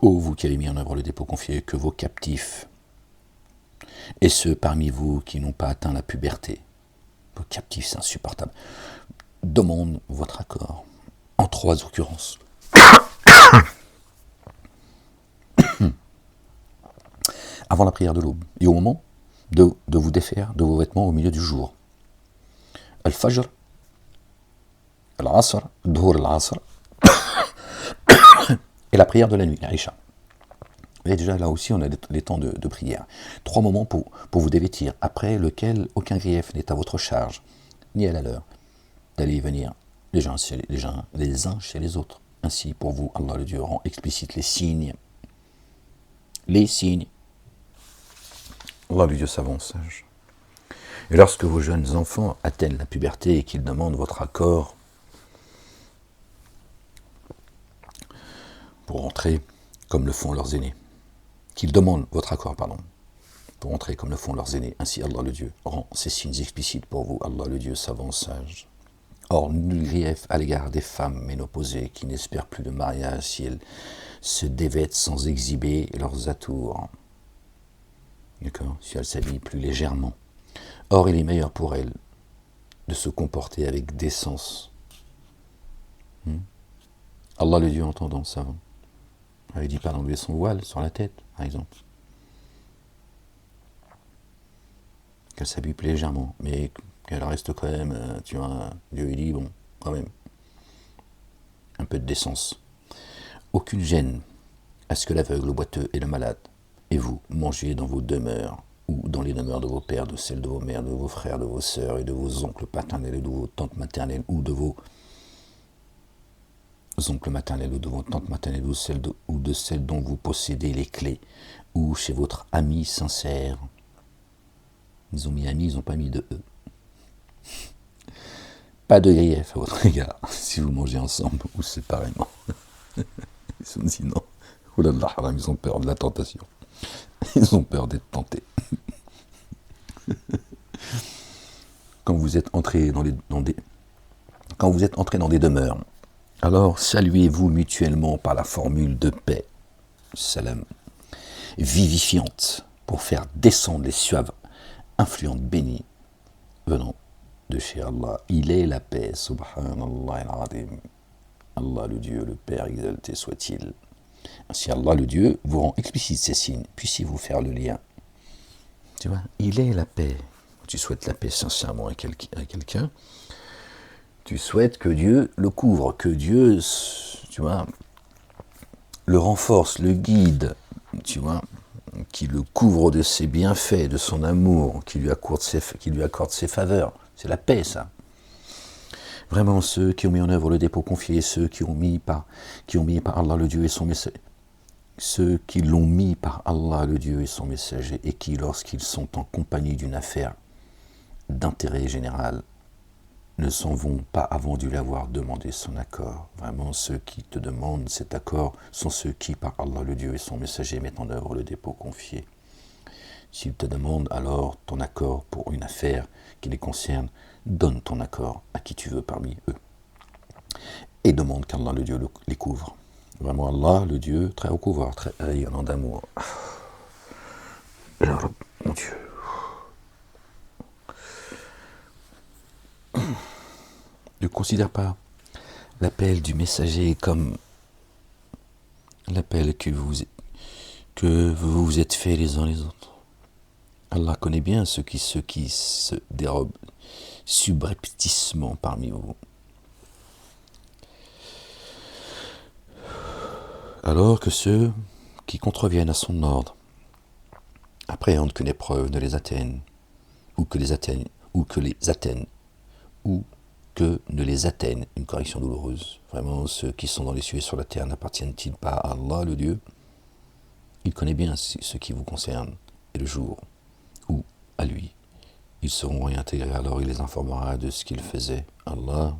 Speaker 1: Ô vous qui avez mis en œuvre le dépôt confié, que vos captifs et ceux parmi vous qui n'ont pas atteint la puberté, vos captifs, c'est insupportable, demandent votre accord en 3 occurrences. Avant la prière de l'aube et au moment de vous défaire de vos vêtements au milieu du jour. Al-Fajr, Al-Asr, Dhuhr al-Asr et la prière de la nuit, l'Aïcha. Et déjà là aussi on a les temps de prière. 3 moments pour vous dévêtir, après lequel aucun grief n'est à votre charge, ni à la leur, d'aller et venir les uns chez les autres. Ainsi pour vous, Allah le Dieu rend explicite les signes. Les signes. Allah le Dieu savant, sage. Et lorsque vos jeunes enfants atteignent la puberté et qu'ils demandent votre accord pour entrer comme le font leurs aînés, pour entrer comme le font leurs aînés, ainsi Allah le Dieu rend ces signes explicites pour vous, Allah le Dieu savant, sage. Or, nul grief à l'égard des femmes ménopausées qui n'espèrent plus de mariage si elles se dévêtent sans exhiber leurs atours. D'accord ? Si elles s'habillent plus légèrement. Or, il est meilleur pour elles de se comporter avec décence. Allah le Dieu entendant, savant. Elle ne dit pas d'enlever son voile sur la tête, par exemple. Qu'elle s'habille plus légèrement, mais qu'elle reste quand même, tu vois, Dieu il dit, bon, quand même, un peu de décence. Aucune gêne à ce que l'aveugle, le boiteux et le malade, et vous, mangez dans vos demeures, ou dans les demeures de vos pères, de celles de vos mères, de vos frères, de vos sœurs, et de vos oncles paternels, et de vos tantes maternelles, ou de vos oncles maternels, ou de vos tantes maternelles, ou de celles dont vous possédez les clés, ou chez votre ami sincère. Ils ont mis ami, ils n'ont pas mis de E. Pas de grief à votre égard, si vous mangez ensemble ou séparément. Ils se dit non. Oulala, ils ont peur de la tentation. Ils ont peur d'être tentés. Quand vous êtes entrés dans des demeures, alors saluez-vous mutuellement par la formule de paix, salam, vivifiante, pour faire descendre les suaves, influentes, bénies, venant de chez Allah. Il est la paix, subhanallah al-azim. Allah le Dieu, le Père exalté soit-il. Ainsi Allah le Dieu vous rend explicite ces signes, puissiez-vous faire le lien. Tu vois, il est la paix. Tu souhaites la paix sincèrement à quelqu'un, tu souhaites que Dieu le couvre, que Dieu, tu vois, le renforce, le guide, tu vois, qui le couvre de ses bienfaits, de son amour, qui lui accorde ses faveurs. C'est la paix, ça. Vraiment, ceux qui ont mis en œuvre le dépôt confié, ceux qui ont mis par Allah le Dieu et son messager, ceux qui l'ont mis par Allah le Dieu et son messager, et qui, lorsqu'ils sont en compagnie d'une affaire d'intérêt général, ne s'en vont pas avant de lui avoir demandé son accord. Vraiment, ceux qui te demandent cet accord sont ceux qui, par Allah le Dieu et son messager, mettent en œuvre le dépôt confié. S'ils te demandent alors ton accord pour une affaire qui les concerne, donne ton accord à qui tu veux parmi eux. Et demande qu'Allah le Dieu les couvre. Vraiment Allah le Dieu très recouvreur, très rayonnant d'amour. Mon Dieu. Ne considère pas l'appel du messager comme l'appel que vous vous êtes fait les uns les autres. Allah connaît bien ceux qui se dérobent subrepticement parmi vous. Alors que ceux qui contreviennent à son ordre appréhendent qu'une épreuve ne les atteigne, ou que ne les atteigne une correction douloureuse. Vraiment, ceux qui sont dans les cieux et sur la terre n'appartiennent-ils pas à Allah, le Dieu? Il connaît bien ce qui vous concerne, et le jour où, à lui, ils seront réintégrés, alors il les informera de ce qu'ils faisaient. Allah,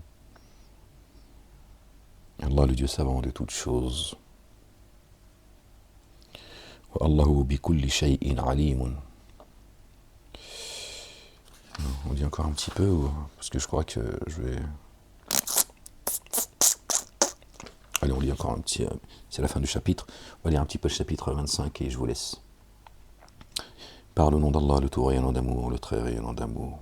Speaker 1: le Dieu savant de toutes choses. Allahu bi kulli shay'in alimun. On lit encore un petit peu, parce que je crois que je vais... Allez, on lit encore un petit... c'est la fin du chapitre. On va lire un petit peu le chapitre 25 et je vous laisse. Par le nom d'Allah, le tout rayonnant d'amour, le très rayonnant d'amour.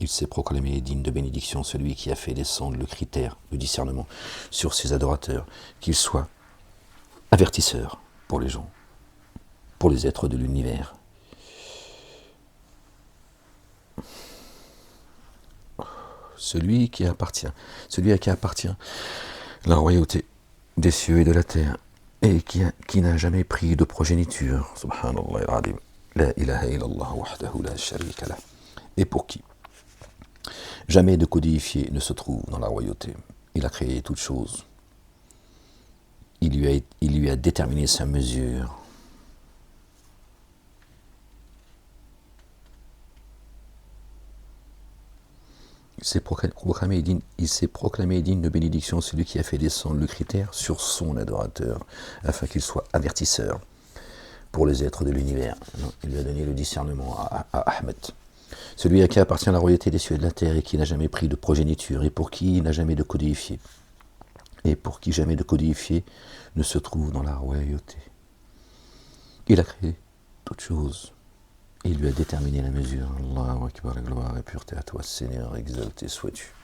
Speaker 1: Il s'est proclamé digne de bénédiction celui qui a fait descendre le critère, le discernement, sur ses adorateurs, qu'ils soient avertisseurs pour les gens, pour les êtres de l'univers. Celui à qui appartient la royauté des cieux et de la terre, et qui n'a jamais pris de progéniture, subhanallah al-azim, la ilaha illallah wahdahu la sharika lah, et pour qui jamais de codifié ne se trouve dans la royauté. Il a créé toutes choses. Il lui a déterminé sa mesure. Il s'est proclamé digne de bénédiction celui qui a fait descendre le critère sur son adorateur, afin qu'il soit avertisseur pour les êtres de l'univers. Il lui a donné le discernement à Ahmed. Celui à qui appartient la royauté des cieux et de la terre, et qui n'a jamais pris de progéniture, et pour qui il n'a jamais de codifié, et pour qui jamais de codifié ne se trouve dans la royauté. Il a créé toutes choses. Il lui a déterminé la mesure. Allahu Akbar, gloire et pureté à toi, Seigneur, exalté sois-tu.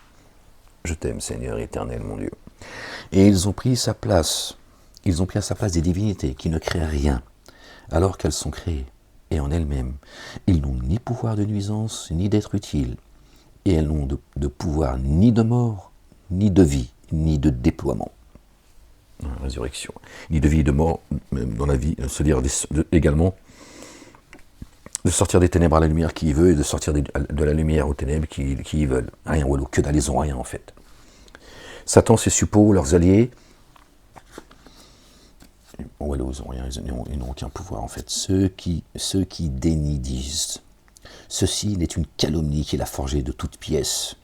Speaker 1: Je t'aime, Seigneur éternel, mon Dieu. Et ils ont pris sa place. Ils ont pris à sa place des divinités qui ne créent rien, alors qu'elles sont créées, et en elles-mêmes. Ils n'ont ni pouvoir de nuisance, ni d'être utiles. Et elles n'ont de pouvoir ni de mort, ni de vie, ni de déploiement. Résurrection. Ni de vie, de mort, même dans la vie, c'est-à-dire également de sortir des ténèbres à la lumière qui y veut, et de sortir de la lumière aux ténèbres qui y veulent. Rien, ou que dalle, ils ont rien en fait. Satan, ses suppôts, leurs alliés, ils n'ont rien, ils n'ont aucun pouvoir en fait. Ceux qui dénient disent, ceci n'est une calomnie qu'il a forgée de toutes pièces.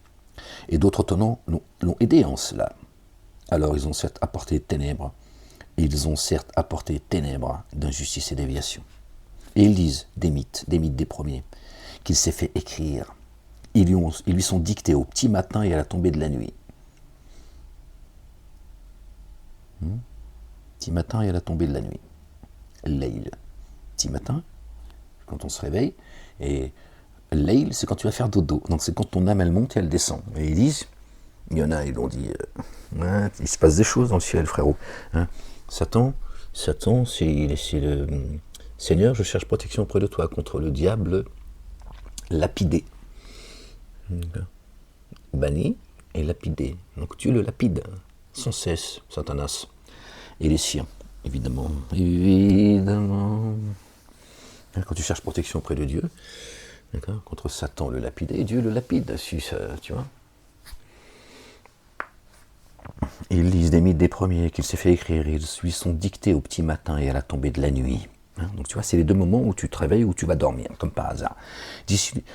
Speaker 1: Et d'autres tenants l'ont aidé en cela. Alors ils ont certes apporté ténèbres, d'injustice et déviation. Et ils disent des mythes des premiers, qu'il s'est fait écrire. Ils lui sont dictés au petit matin et à la tombée de la nuit. Petit matin et à la tombée de la nuit. Layl. Petit matin, quand on se réveille, et Layl, c'est quand tu vas faire dodo. Donc c'est quand ton âme elle monte et elle descend. Et ils disent, il y en a, ils l'ont dit, il se passe des choses dans le ciel, frérot. Satan, c'est le Seigneur, je cherche protection auprès de toi contre le diable lapidé. Banni et lapidé. Donc tu le lapides sans cesse, Satanas. Et les siens, évidemment. Quand tu cherches protection auprès de Dieu, contre Satan le lapidé, Dieu le lapide, tu vois. Ils lisent des mythes des premiers qu'il s'est fait écrire, ils lui sont dictés au petit matin et à la tombée de la nuit. Donc tu vois, c'est les deux moments où tu te réveilles, où tu vas dormir, comme par hasard.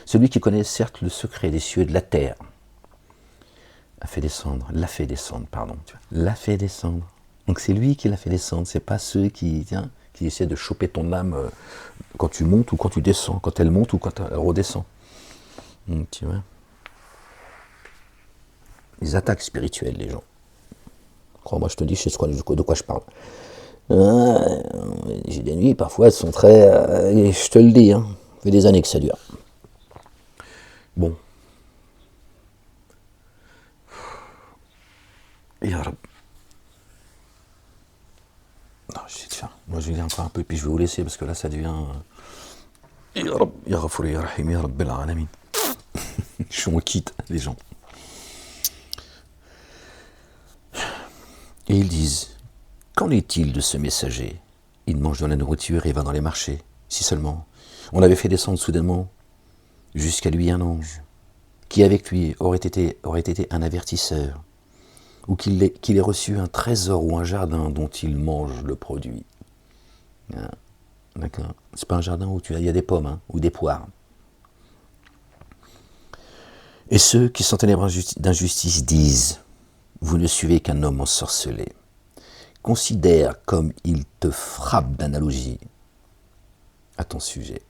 Speaker 1: Celui qui connaît certes le secret des cieux et de la terre, l'a fait descendre. Donc c'est lui qui l'a fait descendre, c'est pas ceux qui essaient de choper ton âme quand tu montes ou quand tu descends, quand elle monte ou quand elle redescend. Donc, tu vois, les attaques spirituelles, les gens. Crois-moi, je te dis, je sais de quoi je parle. J'ai des nuits, parfois, elles sont très... je te le dis, ça fait des années que ça dure. Bon. Ya Rab. Non, je vais te faire. Moi, je vais lire encore un peu, puis je vais vous laisser, parce que là, ça devient... Ya Rab, Ya Ghafour, Ya Rahim, Ya Rabbil Alamin. Je suis en kit, les gens. Et ils disent, qu'en est-il de ce messager? Il mange de la nourriture et va dans les marchés. Si seulement on avait fait descendre soudainement jusqu'à lui un ange, qui avec lui aurait été un avertisseur, ou qu'il ait reçu un trésor ou un jardin dont il mange le produit. D'accord. C'est pas un jardin où il y a des pommes ou des poires. Et ceux qui sont ténèbres d'injustice disent, vous ne suivez qu'un homme ensorcelé. Considère comme il te frappe d'analogie à ton sujet.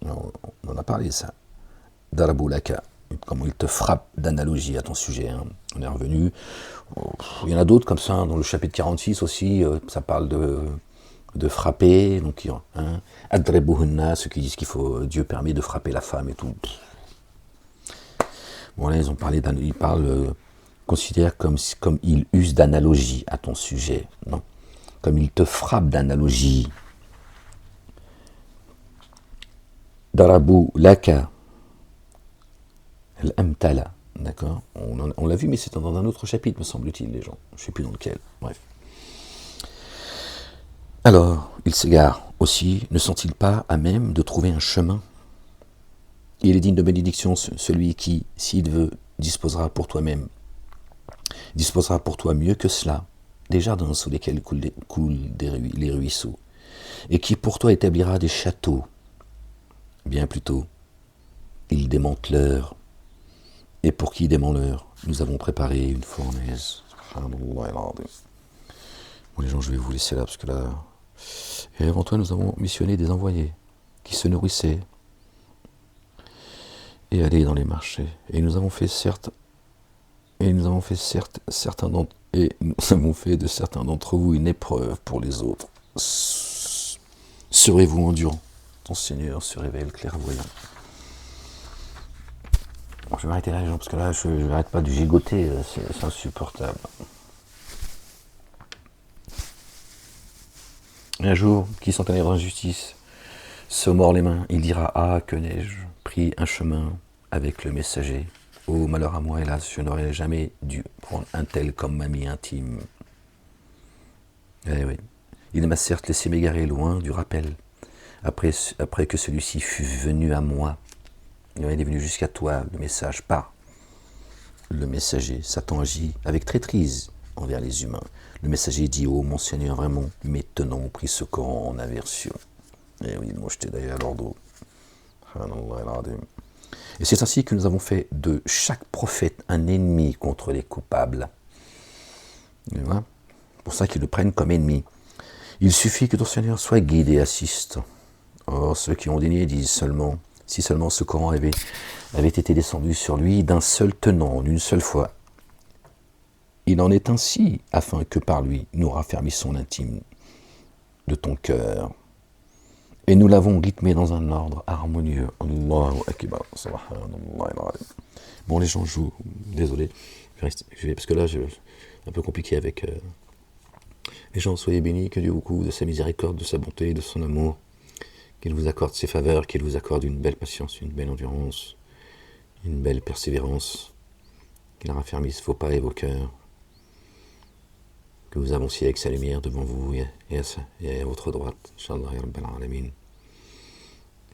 Speaker 1: On en a parlé, ça. Darabulaka comment il te frappe d'analogie à ton sujet. Hein. On est revenu. Il y en a d'autres comme ça, hein, dans le chapitre 46 aussi, ça parle de frapper. Donc, hein, Adrebuhunna, ceux qui disent qu'il faut, Dieu permet de frapper la femme et tout. Bon, là, ils parlent, considère comme il use d'analogie à ton sujet. Non. Comme il te frappe d'analogie. Darabu laka al-amtala. D'accord, on l'a vu, mais c'est dans un autre chapitre, me semble-t-il, les gens. Je ne sais plus dans lequel. Bref. Alors, il s'égare aussi, ne sont-ils pas à même de trouver un chemin? Il est digne de bénédiction celui qui, s'il veut, disposera pour toi mieux que cela, des jardins sous lesquels coulent les ruisseaux, et qui pour toi établira des châteaux. Bien plutôt, il démente l'heure, et pour qui dément l'heure, nous avons préparé une fournaise. Bon, les gens, je vais vous laisser là, parce que là... Et avant toi, nous avons missionné des envoyés qui se nourrissaient et allaient dans les marchés. Et nous avons fait de certains d'entre vous une épreuve pour les autres. Serez-vous endurant? Ton Seigneur se révèle clairvoyant. Bon, je vais m'arrêter là, les gens, parce que là, je n'arrête pas de gigoter, c'est insupportable. Un jour, qui sont allés dans l'injustice, se mord les mains, il dira: ah, que n'ai-je pris un chemin avec le messager. Oh, malheur à moi, hélas, je n'aurais jamais dû prendre un tel comme ami intime. Eh oui, il m'a certes laissé m'égarer loin du rappel, après que celui-ci fut venu à moi. Il est venu jusqu'à toi, le message, pas le messager. Satan agit avec traîtrise envers les humains. Le messager dit: oh mon Seigneur, vraiment, maintenant pris ce Coran en aversion. Et oui, moi je t'ai d'ailleurs à l'ordre. Et c'est ainsi que nous avons fait de chaque prophète un ennemi contre les coupables. Et voilà. Pour ça qu'ils le prennent comme ennemi. Il suffit que ton Seigneur soit guide et assiste. Or, ceux qui ont dénié disent seulement: si seulement ce Coran avait été descendu sur lui d'un seul tenant, en une seule fois. Il en est ainsi, afin que par lui, nous raffermissons l'intime de ton cœur. Et nous l'avons rythmé dans un ordre harmonieux. Allahu Akbar. Bon, les gens jouent. Désolé. Parce que là, c'est un peu compliqué avec... Les gens, soyez bénis, que Dieu vous couvre de sa miséricorde, de sa bonté, de son amour. Qu'il vous accorde ses faveurs, qu'il vous accorde une belle patience, une belle endurance, une belle persévérance. Qu'il raffermisse vos pas et vos cœurs. Que vous avanciez avec sa lumière devant vous et à votre droite. Inch'Allah ya Rabbal Alamin.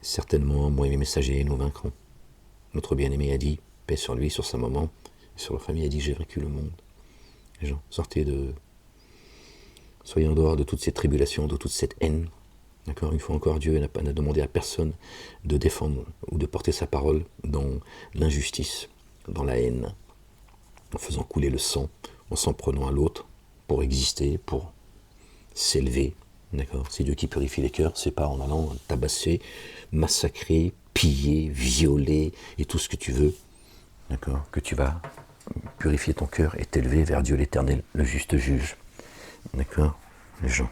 Speaker 1: Certainement, moi et mes messagers, nous vaincrons. Notre bien-aimé a dit, paix sur lui, sur sa maman, et sur leur famille, a dit: j'ai vaincu le monde. Les gens, soyez en dehors de toutes ces tribulations, de toute cette haine. D'accord, une fois encore, Dieu n'a demandé à personne de défendre ou de porter sa parole dans l'injustice, dans la haine, en faisant couler le sang, en s'en prenant à l'autre pour exister, pour s'élever. D'accord, c'est Dieu qui purifie les cœurs, c'est pas en allant tabasser, massacrer, piller, violer et tout ce que tu veux. D'accord, que tu vas purifier ton cœur et t'élever vers Dieu l'Éternel, le juste juge. D'accord, les gens.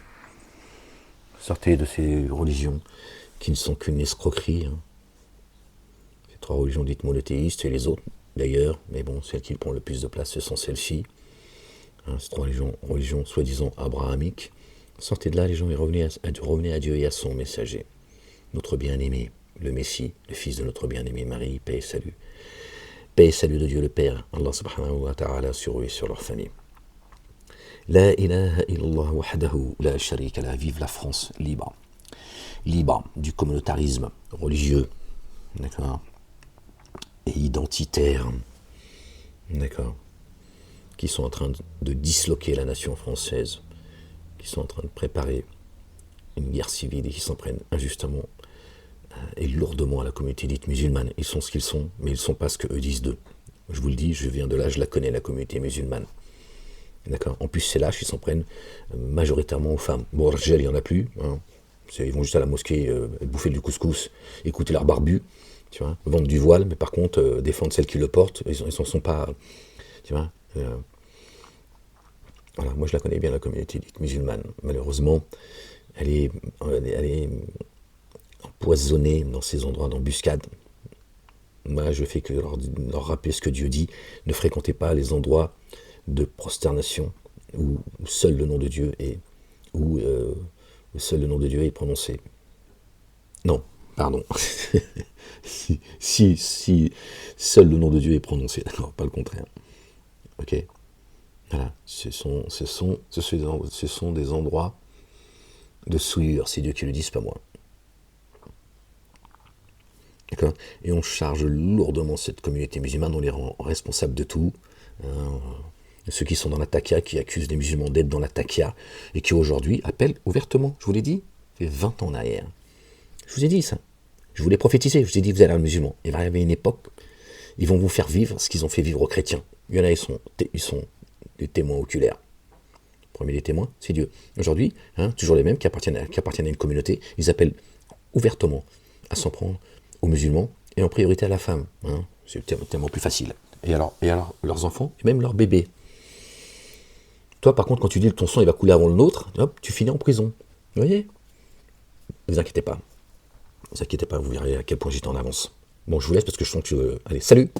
Speaker 1: Sortez de ces religions qui ne sont qu'une escroquerie. Hein. Ces trois religions dites monothéistes et les autres d'ailleurs, mais bon, celles qui prennent le plus de place, ce sont celles-ci. Hein, ces trois religions soi-disant abrahamiques. Sortez de là, les gens, et revenez à Dieu et à son messager. Notre bien-aimé, le Messie, le fils de notre bien-aimé Marie, paix et salut. Paix et salut de Dieu le Père, Allah subhanahu wa ta'ala, sur eux et sur leur famille. La ilaha illallah wahdahu la sharika la. Vive la France libre. Libre du communautarisme religieux, d'accord, et identitaire, d'accord, qui sont en train de disloquer la nation française, qui sont en train de préparer une guerre civile et qui s'en prennent injustement et lourdement à la communauté dite musulmane. Ils sont ce qu'ils sont, mais ils ne sont pas ce qu'eux disent d'eux. Je vous le dis, je viens de là, je la connais, la communauté musulmane. D'accord. En plus, c'est lâche, ils s'en prennent majoritairement aux femmes. Bon, Rajal, il n'y en a plus. Hein.
Speaker 2: Ils vont juste à la mosquée bouffer du couscous, écouter leurs barbus, tu vois, vendre du voile, mais par contre, défendre celles qui le portent, ils n'en sont pas, tu vois. Voilà, moi je la connais bien, la communauté dite musulmane. Malheureusement, elle est empoisonnée dans ces endroits d'embuscade. Moi, je fais que leur rappeler ce que Dieu dit. Ne fréquentez pas les endroits de prosternation où seul le nom de Dieu est, où seul le nom de Dieu est prononcé. Non, pardon. Si seul le nom de Dieu est prononcé, d'accord, pas le contraire. Ok. Voilà, ce sont des endroits de souillure, c'est Dieu qui le dit, c'est pas moi. D'accord. Et on charge lourdement cette communauté musulmane, on les rend responsables de tout. Hein. Ceux qui sont dans la takia, qui accusent les musulmans d'être dans la takia, et qui aujourd'hui appellent ouvertement, je vous l'ai dit, ça fait 20 ans en arrière. Je vous ai dit ça. Je vous l'ai prophétisé, je vous ai dit, vous allez être musulman. Il va arriver une époque, ils vont vous faire vivre ce qu'ils ont fait vivre aux chrétiens. Il y en a, ils sont des témoins oculaires. Premier des témoins, c'est Dieu. Aujourd'hui, toujours les mêmes qui appartiennent à une communauté, ils appellent ouvertement à s'en prendre aux musulmans et en priorité à la femme. C'est tellement plus facile. Et alors, leurs enfants et même leurs bébés. Toi, par contre, quand tu dis que ton sang il va couler avant le nôtre, hop, tu finis en prison. Vous voyez? Ne vous inquiétez pas. Ne vous inquiétez pas, vous verrez à quel point j'étais en avance. Bon, je vous laisse parce que je sens que... Allez, salut!